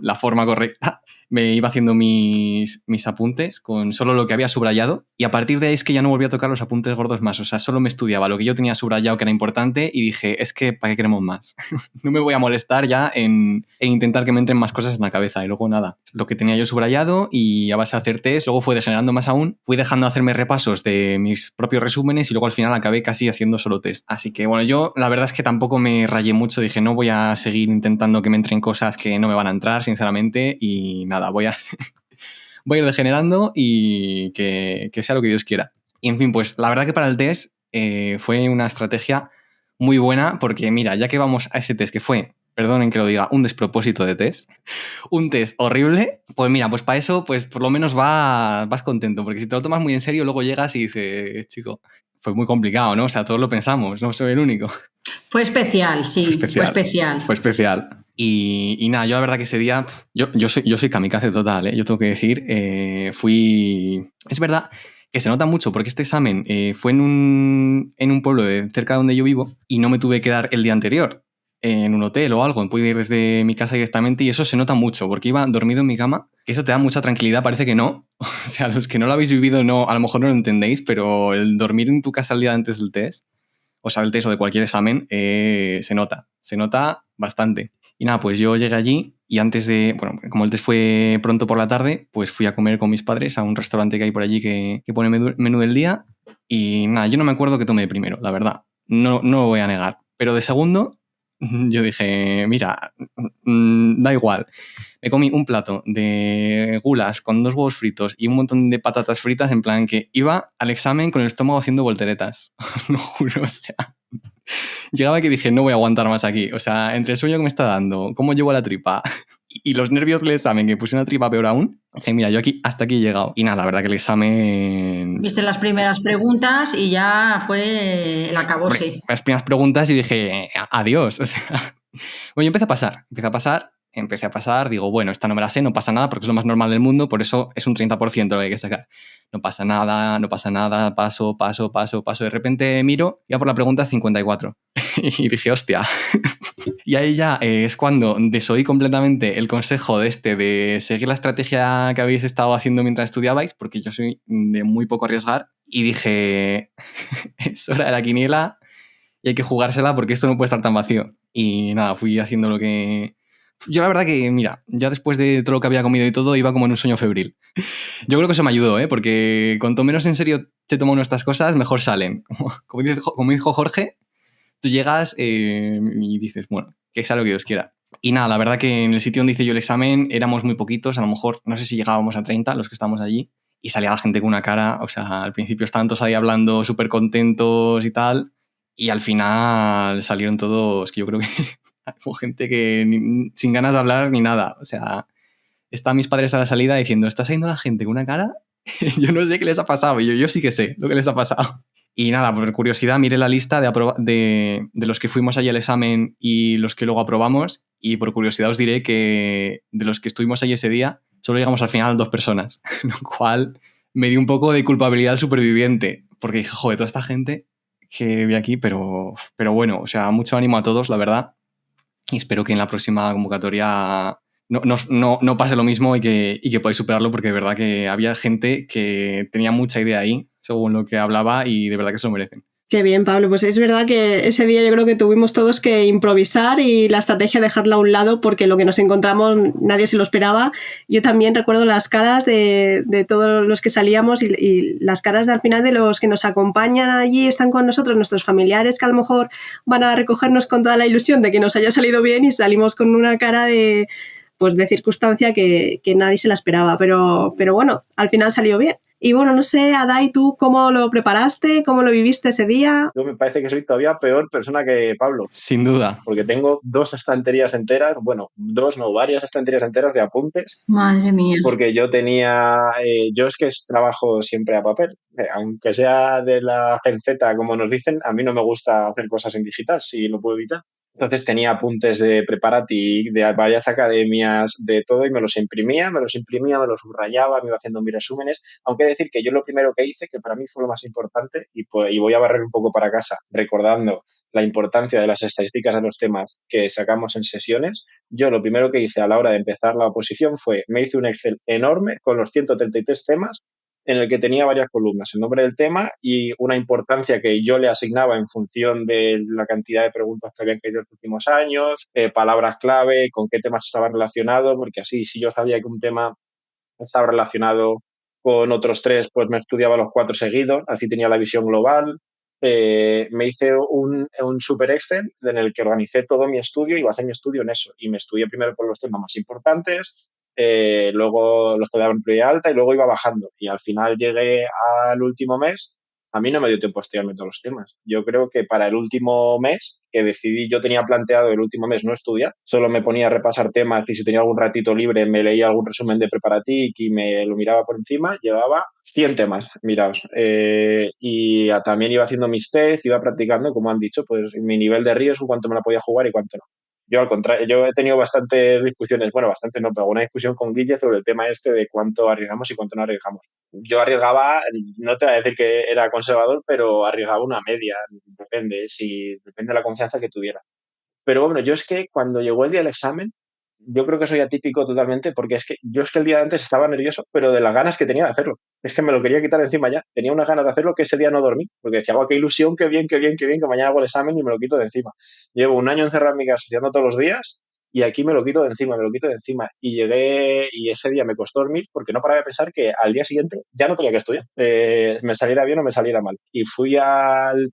la forma correcta, me iba haciendo mis apuntes con solo lo que había subrayado y a partir de ahí es que ya no volví a tocar los apuntes gordos más. O sea, solo me estudiaba lo que yo tenía subrayado que era importante y dije, es que ¿para qué queremos más? No me voy a molestar ya en intentar que me entren más cosas en la cabeza. Y luego nada, lo que tenía yo subrayado y a base de hacer test, luego fue degenerando más aún. Fui dejando de hacerme repasos de mis propios resúmenes y luego al final acabé casi haciendo solo test. Así que bueno, yo la verdad es que tampoco me rayé mucho. Dije, no voy a seguir intentando que me entren cosas que no me van a entrar, sinceramente. Y nada, voy a ir degenerando y que sea lo que Dios quiera. Y en fin, pues la verdad que para el test fue una estrategia muy buena porque mira, ya que vamos a ese test que fue, perdonen que lo diga, un despropósito de test, un test horrible, pues mira, pues para eso pues por lo menos vas contento, porque si te lo tomas muy en serio luego llegas y dices, chico, fue muy complicado, ¿no? O sea, todos lo pensamos, no soy el único. Fue especial, sí, fue especial. Fue especial. Y nada, yo la verdad que ese día, yo soy kamikaze total, ¿eh? Yo tengo que decir, es verdad que se nota mucho porque este examen fue en un pueblo cerca de donde yo vivo y no me tuve que dar el día anterior en un hotel o algo, pude ir desde mi casa directamente y eso se nota mucho porque iba dormido en mi cama, que eso te da mucha tranquilidad, parece que no, o sea, los que no lo habéis vivido no, a lo mejor no lo entendéis, pero el dormir en tu casa el día antes del test, o sea, el test o de cualquier examen, se nota bastante. Y nada, pues yo llegué allí y antes de, bueno, como el test fue pronto por la tarde, pues fui a comer con mis padres a un restaurante que hay por allí que pone menú del día y nada, yo no me acuerdo qué tomé primero, la verdad, no lo voy a negar, pero de segundo yo dije, mira, da igual, me comí un plato de gulas con 2 huevos fritos y un montón de patatas fritas en plan que iba al examen con el estómago haciendo volteretas, os lo juro, o sea... Llegaba que dije, no voy a aguantar más aquí. O sea, entre el sueño que me está dando, cómo llevo la tripa y los nervios del examen, que puse una tripa peor aún, dije, mira, yo hasta aquí he llegado. Y nada, la verdad que el examen... Viste las primeras preguntas y ya fue el acabose. Las primeras preguntas y dije, adiós. O sea, bueno, yo empecé a pasar, digo, bueno, esta no me la sé, no pasa nada porque es lo más normal del mundo, por eso es un 30% lo que hay que sacar. No pasa nada, paso. De repente miro, ya por la pregunta 54. Y dije, hostia. Y ahí ya es cuando desoí completamente el consejo de seguir la estrategia que habéis estado haciendo mientras estudiabais, porque yo soy de muy poco arriesgar, y dije, es hora de la quiniela y hay que jugársela porque esto no puede estar tan vacío. Y nada, fui haciendo lo que... Yo la verdad que, mira, ya después de todo lo que había comido y todo, iba como en un sueño febril. Yo creo que eso me ayudó, porque cuanto menos en serio te toman nuestras cosas, mejor salen. Como dijo Jorge, tú llegas y dices, bueno, que sea lo que Dios quiera. Y nada, la verdad que en el sitio donde hice yo el examen éramos muy poquitos, a lo mejor, no sé si llegábamos a 30 los que estábamos allí, y salía la gente con una cara, o sea, al principio estaban todos ahí hablando súper contentos y tal, y al final salieron todos, que yo creo que... Hubo gente que sin ganas de hablar ni nada. O sea, están mis padres a la salida diciendo, ¿está saliendo la gente con una cara? Yo no sé qué les ha pasado. Yo sí que sé lo que les ha pasado. Y nada, por curiosidad, miré la lista de los que fuimos allí al examen y los que luego aprobamos. Y por curiosidad os diré que de los que estuvimos allí ese día, solo llegamos al final 2 personas. Lo cual me dio un poco de culpabilidad al superviviente. Porque dije, joder, toda esta gente que vi aquí, pero bueno, o sea, mucho ánimo a todos, la verdad. Y espero que en la próxima convocatoria no pase lo mismo y que podáis superarlo, porque de verdad que había gente que tenía mucha idea ahí, según lo que hablaba, y de verdad que se lo merecen. Qué bien, Pablo. Pues es verdad que ese día yo creo que tuvimos todos que improvisar y la estrategia dejarla a un lado, porque lo que nos encontramos nadie se lo esperaba. Yo también recuerdo las caras de todos los que salíamos y las caras al final de los que nos acompañan allí, están con nosotros, nuestros familiares, que a lo mejor van a recogernos con toda la ilusión de que nos haya salido bien, y salimos con una cara de circunstancia que nadie se la esperaba. Pero bueno, al final salió bien. Y bueno, no sé, Adai, ¿tú cómo lo preparaste? ¿Cómo lo viviste ese día? Yo me parece que soy todavía peor persona que Pablo. Sin duda. Porque tengo 2 estanterías enteras, bueno, 2 no, varias estanterías enteras de apuntes. Madre mía. Porque yo tenía, yo es que trabajo siempre a papel. Aunque sea de la Gen Z, como nos dicen, a mí no me gusta hacer cosas en digital, si lo puedo evitar. Entonces tenía apuntes de Preparatic, de varias academias, de todo, y me los imprimía, me los subrayaba, me iba haciendo mis resúmenes. Aunque decir que yo lo primero que hice, que para mí fue lo más importante, y voy a barrer un poco para casa, recordando la importancia de las estadísticas de los temas que sacamos en sesiones, yo lo primero que hice a la hora de empezar la oposición fue, me hice un Excel enorme con los 133 temas, en el que tenía varias columnas, el nombre del tema y una importancia que yo le asignaba en función de la cantidad de preguntas que habían caído en los últimos años, palabras clave, con qué temas estaba relacionado, porque así, si yo sabía que un tema estaba relacionado con otros 3, pues me estudiaba los 4 seguidos, así tenía la visión global. Me hice un super Excel en el que organicé todo mi estudio y basé mi estudio en eso. Y me estudié primero por los temas más importantes, luego los que daban prioridad alta, y luego iba bajando. Y al final llegué al último mes. A mí no me dio tiempo a estudiarme todos los temas. Yo creo que para el último mes que decidí, yo tenía planteado el último mes no estudiar, solo me ponía a repasar temas y si tenía algún ratito libre me leía algún resumen de Preparatic y me lo miraba por encima. Llevaba 100 temas mirados. Y también iba haciendo mis tests, iba practicando, como han dicho, pues mi nivel de riesgo, cuánto me la podía jugar y cuánto no. Yo, al contrario, yo he tenido bastantes discusiones, bueno, bastante no, pero una discusión con Guille sobre el tema este de cuánto arriesgamos y cuánto no arriesgamos. Yo arriesgaba, no te voy a decir que era conservador, pero arriesgaba una media, depende de la confianza que tuviera. Pero bueno, yo es que cuando llegó el día del examen, yo creo que soy atípico totalmente, porque es que yo el día de antes estaba nervioso, pero de las ganas que tenía de hacerlo. Es que me lo quería quitar de encima ya. Tenía unas ganas de hacerlo que ese día no dormí, porque decía, qué ilusión, qué bien, que mañana hago el examen y me lo quito de encima. Llevo un año encerrado en mi casa estudiando todos los días y aquí me lo quito de encima. Y llegué y ese día me costó dormir porque no paraba de pensar que al día siguiente ya no tenía que estudiar. Me saliera bien o me saliera mal. Y fui al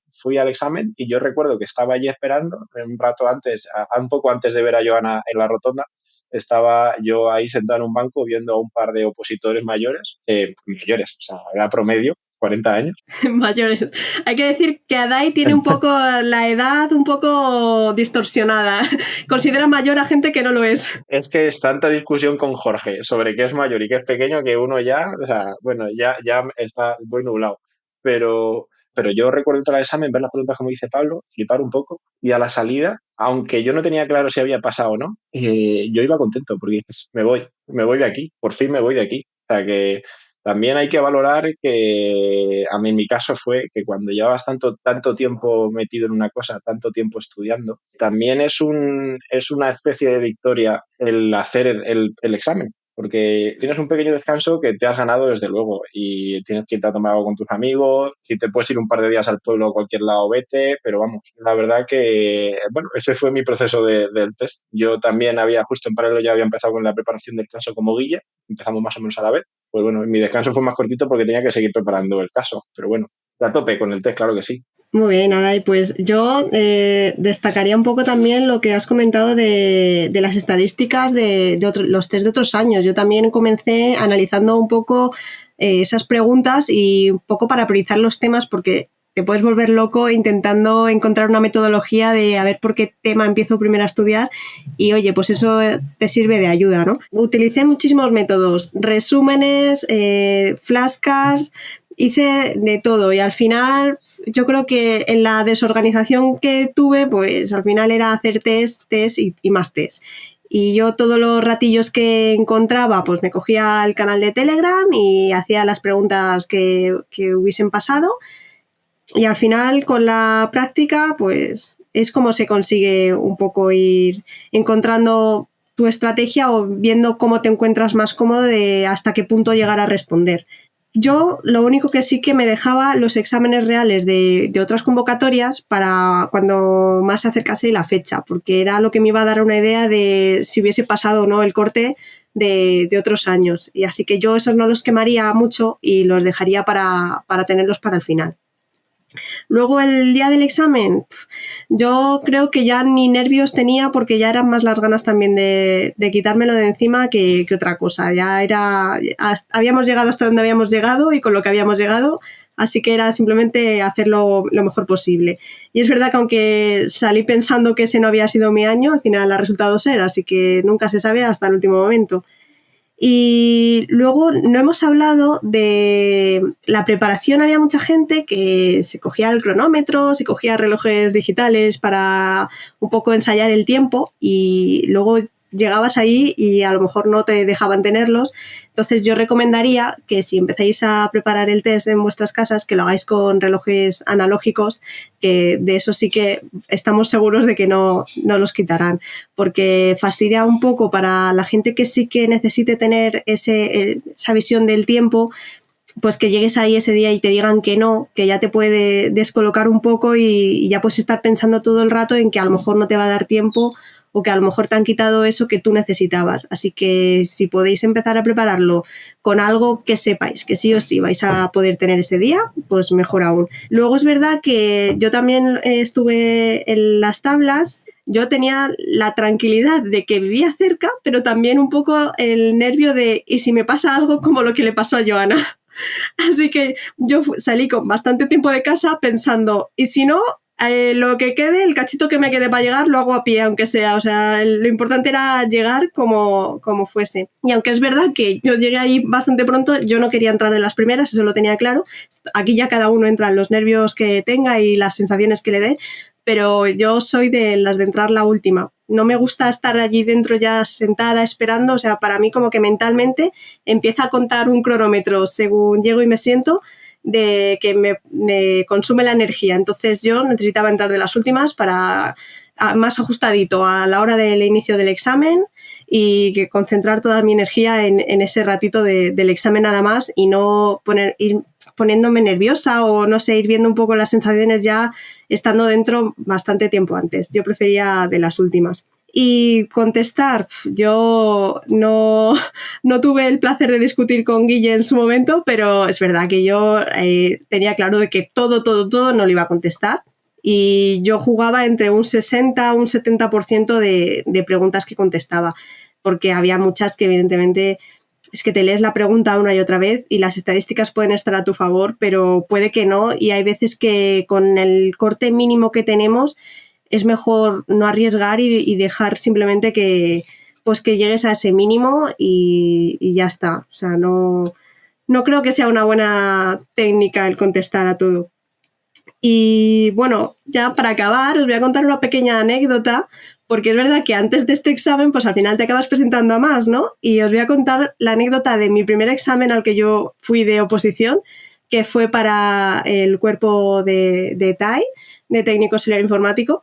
examen y yo recuerdo que estaba allí esperando un rato antes, un poco antes de ver a Joana en la rotonda. Estaba yo ahí sentado en un banco viendo a un par de opositores mayores, o sea, edad promedio, 40 años. Mayores. Hay que decir que Adai tiene un poco la edad un poco distorsionada. Considera mayor a gente que no lo es. Es que es tanta discusión con Jorge sobre qué es mayor y qué es pequeño que uno ya, o sea, bueno, ya está muy nublado. Pero yo recuerdo entrar al examen, ver las preguntas como dice Pablo, flipar un poco, y a la salida, aunque yo no tenía claro si había pasado o no, yo iba contento porque me voy de aquí, por fin me voy de aquí. O sea que también hay que valorar que a mí en mi caso fue que cuando llevabas tanto tiempo metido en una cosa, tanto tiempo estudiando, también es una especie de victoria el hacer el examen. Porque tienes un pequeño descanso que te has ganado desde luego y tienes que irte a tomar algo con tus amigos, si te puedes ir un par de días al pueblo o cualquier lado, vete, pero vamos, la verdad que, bueno, ese fue mi proceso del test. Yo también justo en paralelo ya había empezado con la preparación del caso como Guille, empezamos más o menos a la vez, pues bueno, mi descanso fue más cortito porque tenía que seguir preparando el caso, pero bueno, a tope con el test, claro que sí. Muy bien, Adai, pues yo destacaría un poco también lo que has comentado de las estadísticas de los test de otros años. Yo también comencé analizando un poco esas preguntas y un poco para priorizar los temas, porque te puedes volver loco intentando encontrar una metodología de a ver por qué tema empiezo primero a estudiar y oye, pues eso te sirve de ayuda, ¿no? Utilicé muchísimos métodos, resúmenes, flashcards, hice de todo y al final yo creo que en la desorganización que tuve, pues al final era hacer test y más test. Y yo todos los ratillos que encontraba, pues me cogía el canal de Telegram y hacía las preguntas que hubiesen pasado. Y al final, con la práctica, pues es como se consigue un poco ir encontrando tu estrategia o viendo cómo te encuentras más cómodo de hasta qué punto llegar a responder. Yo lo único que sí que me dejaba los exámenes reales de otras convocatorias para cuando más se acercase la fecha, porque era lo que me iba a dar una idea de si hubiese pasado o no el corte de otros años. Y así que yo esos no los quemaría mucho y los dejaría para tenerlos para el final. Luego el día del examen, yo creo que ya ni nervios tenía porque ya eran más las ganas también de quitármelo de encima que otra cosa. Ya habíamos llegado hasta donde habíamos llegado y con lo que habíamos llegado, así que era simplemente hacerlo lo mejor posible. Y es verdad que aunque salí pensando que ese no había sido mi año, al final ha resultado ser, así que nunca se sabe hasta el último momento. Y luego no hemos hablado de la preparación. Había mucha gente que se cogía el cronómetro, se cogía relojes digitales para un poco ensayar el tiempo y luego llegabas ahí y a lo mejor no te dejaban tenerlos. Entonces yo recomendaría que si empezáis a preparar el test en vuestras casas, que lo hagáis con relojes analógicos, que de eso sí que estamos seguros de que no los quitarán, porque fastidia un poco para la gente que sí que necesite tener esa visión del tiempo, pues que llegues ahí ese día y te digan que no, que ya te puede descolocar un poco y ya puedes estar pensando todo el rato en que a lo mejor no te va a dar tiempo o que a lo mejor te han quitado eso que tú necesitabas. Así que si podéis empezar a prepararlo con algo que sepáis que sí o sí vais a poder tener ese día, pues mejor aún. Luego es verdad que yo también estuve en las tablas. Yo tenía la tranquilidad de que vivía cerca, pero también un poco el nervio de ¿y si me pasa algo como lo que le pasó a Joana? Así que yo salí con bastante tiempo de casa pensando, ¿y si no? Lo que quede, el cachito que me quede para llegar, lo hago a pie, aunque sea. O sea, lo importante era llegar como fuese. Y aunque es verdad que yo llegué ahí bastante pronto, yo no quería entrar de las primeras, eso lo tenía claro. Aquí ya cada uno entra en los nervios que tenga y las sensaciones que le dé, pero yo soy de las de entrar la última. No me gusta estar allí dentro ya sentada esperando. O sea, para mí como que mentalmente empieza a contar un cronómetro según llego y me siento, de que me consume la energía. Entonces yo necesitaba entrar de las últimas para más ajustadito a la hora del inicio del examen y que concentrar toda mi energía en ese ratito del examen nada más y no ir poniéndome nerviosa o no sé, ir viendo un poco las sensaciones ya estando dentro bastante tiempo antes. Yo prefería de las últimas. Y contestar, yo no tuve el placer de discutir con Guille en su momento, pero es verdad que yo tenía claro de que todo no lo iba a contestar y yo jugaba entre un 60 un 70% de preguntas que contestaba, porque había muchas que evidentemente es que te lees la pregunta una y otra vez y las estadísticas pueden estar a tu favor, pero puede que no, y hay veces que con el corte mínimo que tenemos es mejor no arriesgar y dejar simplemente que llegues a ese mínimo y ya está. O sea, no creo que sea una buena técnica el contestar a todo. Y bueno, ya para acabar os voy a contar una pequeña anécdota, porque es verdad que antes de este examen pues al final te acabas presentando a más, ¿no? Y os voy a contar la anécdota de mi primer examen al que yo fui de oposición, que fue para el cuerpo de TAI, de técnico auxiliar informático,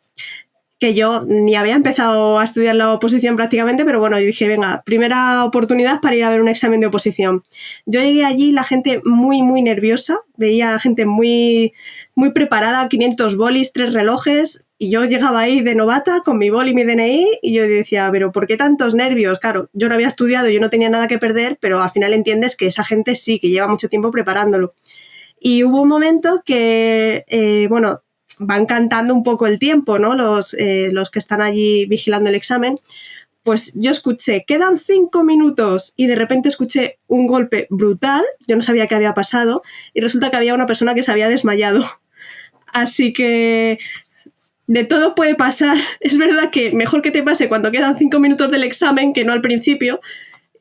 que yo ni había empezado a estudiar la oposición prácticamente, pero bueno, yo dije, venga, primera oportunidad para ir a ver un examen de oposición. Yo llegué allí, la gente muy, muy nerviosa, veía gente muy, muy preparada, 500 bolis, 3 relojes, y yo llegaba ahí de novata con mi boli y mi DNI, y yo decía, pero ¿por qué tantos nervios? Claro, yo no había estudiado, yo no tenía nada que perder, pero al final entiendes que esa gente sí, que lleva mucho tiempo preparándolo. Y hubo un momento que, van cantando un poco el tiempo, ¿no? Los que están allí vigilando el examen, pues yo escuché, quedan 5 minutos y de repente escuché un golpe brutal, yo no sabía qué había pasado y resulta que había una persona que se había desmayado. Así que de todo puede pasar. Es verdad que mejor que te pase cuando quedan 5 minutos del examen que no al principio.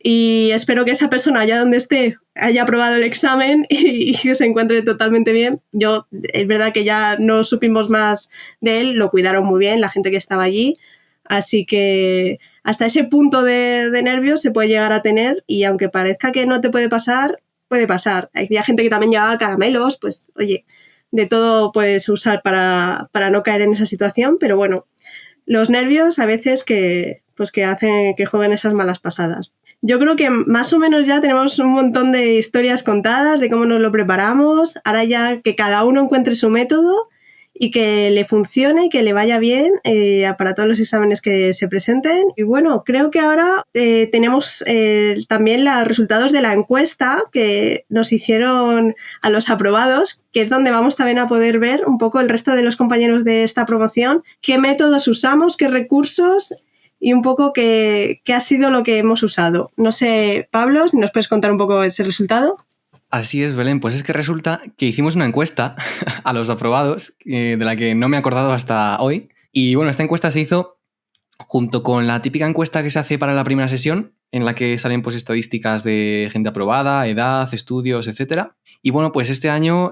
Y espero que esa persona, allá donde esté, haya aprobado el examen y que se encuentre totalmente bien. Yo, es verdad que ya no supimos más de él, lo cuidaron muy bien la gente que estaba allí, así que hasta ese punto de nervios se puede llegar a tener y aunque parezca que no te puede pasar, puede pasar. Había gente que también llevaba caramelos, pues oye, de todo puedes usar para no caer en esa situación, pero bueno, los nervios a veces que pues que hacen que jueguen esas malas pasadas. Yo creo que más o menos ya tenemos un montón de historias contadas de cómo nos lo preparamos. Ahora ya que cada uno encuentre su método y que le funcione y que le vaya bien para todos los exámenes que se presenten. Y bueno, creo que ahora tenemos también los resultados de la encuesta que nos hicieron a los aprobados, que es donde vamos también a poder ver un poco el resto de los compañeros de esta promoción, qué métodos usamos, qué recursos y un poco qué ha sido lo que hemos usado. No sé, Pablo, ¿nos puedes contar un poco ese resultado? Así es, Belén. Pues es que resulta que hicimos una encuesta a los aprobados, de la que no me he acordado hasta hoy. Y bueno, esta encuesta se hizo junto con la típica encuesta que se hace para la primera sesión, en la que salen pues estadísticas de gente aprobada, edad, estudios, etc. Y bueno, pues este año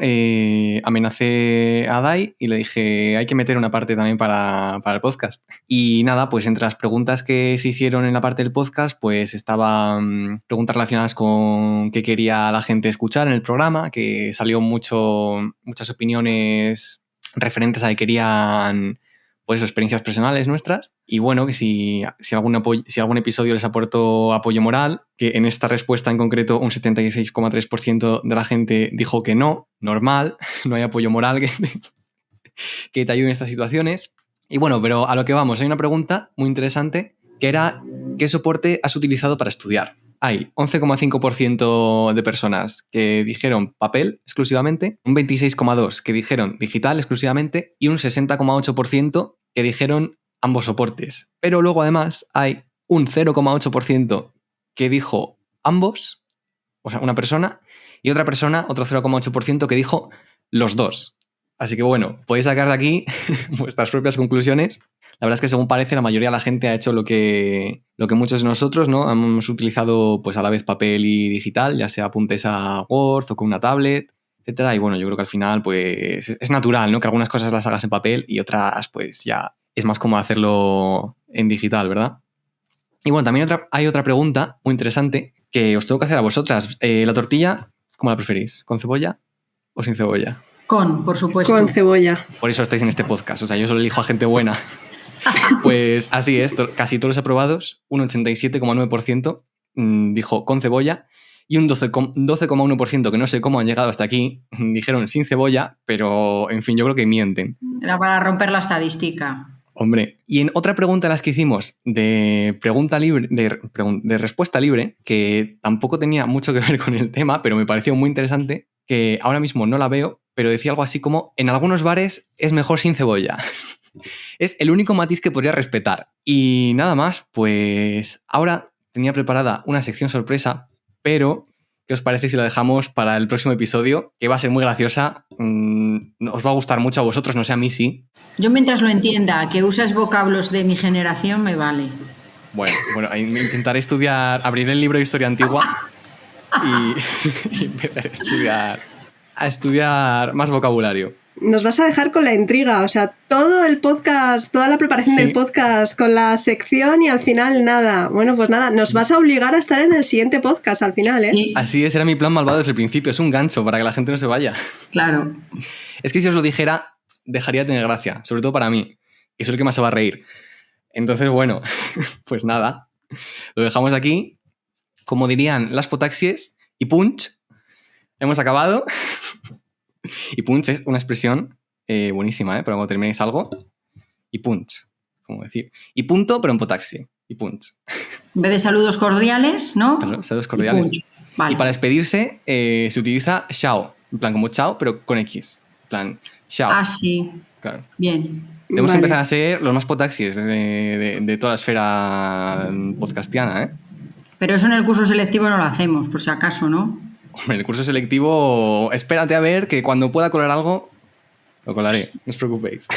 amenacé a Dai y le dije, hay que meter una parte también para el podcast. Y nada, pues entre las preguntas que se hicieron en la parte del podcast, pues estaban preguntas relacionadas con qué quería la gente escuchar en el programa, que salió muchas opiniones referentes a que querían pues experiencias personales nuestras. Y bueno, que si algún episodio les aportó apoyo moral, que en esta respuesta en concreto un 76,3% de la gente dijo que no, normal, no hay apoyo moral que te ayude en estas situaciones. Y bueno, pero a lo que vamos, hay una pregunta muy interesante que era ¿qué soporte has utilizado para estudiar? Hay 11,5% de personas que dijeron papel exclusivamente, un 26,2% que dijeron digital exclusivamente y un 60,8% que dijeron ambos soportes. Pero luego además hay un 0,8% que dijo ambos, o sea, una persona, y otra persona, otro 0,8% que dijo los dos. Así que bueno, podéis sacar de aquí vuestras propias conclusiones. La verdad es que según parece la mayoría de la gente ha hecho lo que muchos de nosotros, ¿no? Hemos utilizado pues a la vez papel y digital, ya sea apuntes a Word o con una tablet, etcétera. Y bueno, yo creo que al final pues es natural, ¿no? Que algunas cosas las hagas en papel y otras pues ya es más cómodo hacerlo en digital, ¿verdad? Y bueno, también hay otra pregunta muy interesante que os tengo que hacer a vosotras. ¿La tortilla, cómo la preferís? ¿Con cebolla o sin cebolla? Con, por supuesto. Con cebolla. Por eso estáis en este podcast. O sea, yo solo elijo a gente buena. Pues así es, casi todos los aprobados, un 87,9% dijo con cebolla y un 12,1% que no sé cómo han llegado hasta aquí, dijeron sin cebolla, pero en fin, yo creo que mienten. Era para romper la estadística. Hombre, y en otra pregunta de las que hicimos de pregunta libre, de respuesta libre, que tampoco tenía mucho que ver con el tema, pero me pareció muy interesante, que ahora mismo no la veo, pero decía algo así como, en algunos bares es mejor sin cebolla. Es el único matiz que podría respetar. Y nada más, pues ahora tenía preparada una sección sorpresa, pero ¿qué os parece si la dejamos para el próximo episodio? Que va a ser muy graciosa, os va a gustar mucho a vosotros, no sé, a mí sí. Yo mientras lo entienda, que usas vocablos de mi generación, me vale. Bueno, intentaré abriré el libro de historia antigua y empezaré a estudiar más vocabulario. Nos vas a dejar con la intriga, o sea, todo el podcast, toda la preparación del podcast con la sección y al final nada. Bueno, pues nada, nos vas a obligar a estar en el siguiente podcast al final, ¿eh? Sí. Así es, era mi plan malvado desde el principio, es un gancho para que la gente no se vaya. Claro. Es que si os lo dijera, dejaría de tener gracia, sobre todo para mí, que soy el que más se va a reír. Entonces, bueno, pues nada, lo dejamos aquí. Como dirían las potaxies, y punch, hemos acabado. Y punch es una expresión buenísima, ¿eh? Para cuando terminéis algo. Y punch, como decir. Y punto, pero en potaxi. Y punch. En vez de saludos cordiales, ¿no? Claro, saludos cordiales. Y punch. Vale. Y para despedirse se utiliza chao. En plan, como chao, pero con X. En plan, chao. Ah, sí. Claro. Bien. Tenemos que empezar a ser los más potaxis de toda la esfera podcastiana, ¿eh? Pero eso en el curso selectivo no lo hacemos, por si acaso, ¿no? Hombre, en el curso selectivo, espérate a ver que cuando pueda colar algo, lo colaré, no os preocupéis.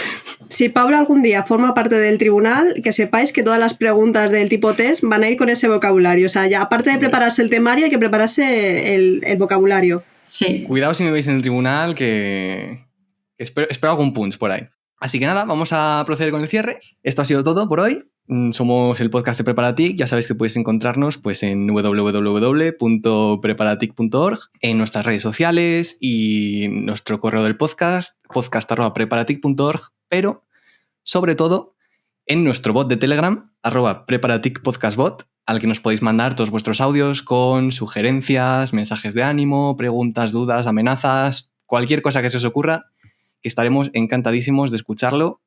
Si Pablo algún día forma parte del tribunal, que sepáis que todas las preguntas del tipo test van a ir con ese vocabulario. O sea, ya aparte de prepararse el temario, hay que prepararse el vocabulario. Sí. Cuidado si me veis en el tribunal, que espero algún punch por ahí. Así que nada, vamos a proceder con el cierre. Esto ha sido todo por hoy. Somos el podcast de Preparatic. Ya sabéis que podéis encontrarnos pues, en www.preparatic.org, en nuestras redes sociales y nuestro correo del podcast, podcast@preparatic.org, pero sobre todo en nuestro bot de Telegram, @preparaticpodcastbot, al que nos podéis mandar todos vuestros audios con sugerencias, mensajes de ánimo, preguntas, dudas, amenazas, cualquier cosa que se os ocurra, que estaremos encantadísimos de escucharlo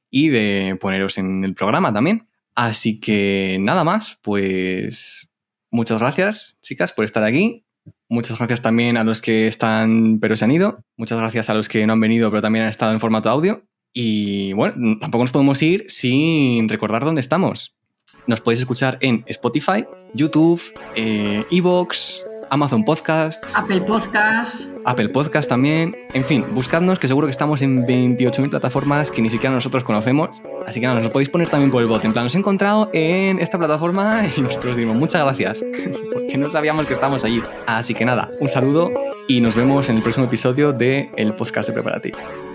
y de poneros en el programa también. Así que nada más, pues muchas gracias, chicas, por estar aquí. Muchas gracias también a los que están pero se han ido. Muchas gracias a los que no han venido pero también han estado en formato audio. Y bueno, tampoco nos podemos ir sin recordar dónde estamos. Nos podéis escuchar en Spotify, YouTube, iVoox, Amazon Podcasts, Apple Podcasts también. En fin, buscadnos, que seguro que estamos en 28.000 plataformas que ni siquiera nosotros conocemos. Así que nada, nos lo podéis poner también por el bot. En plan, os he encontrado en esta plataforma y nosotros dimos muchas gracias, porque no sabíamos que estamos allí. Así que nada, un saludo y nos vemos en el próximo episodio de El Podcast de Preparatic.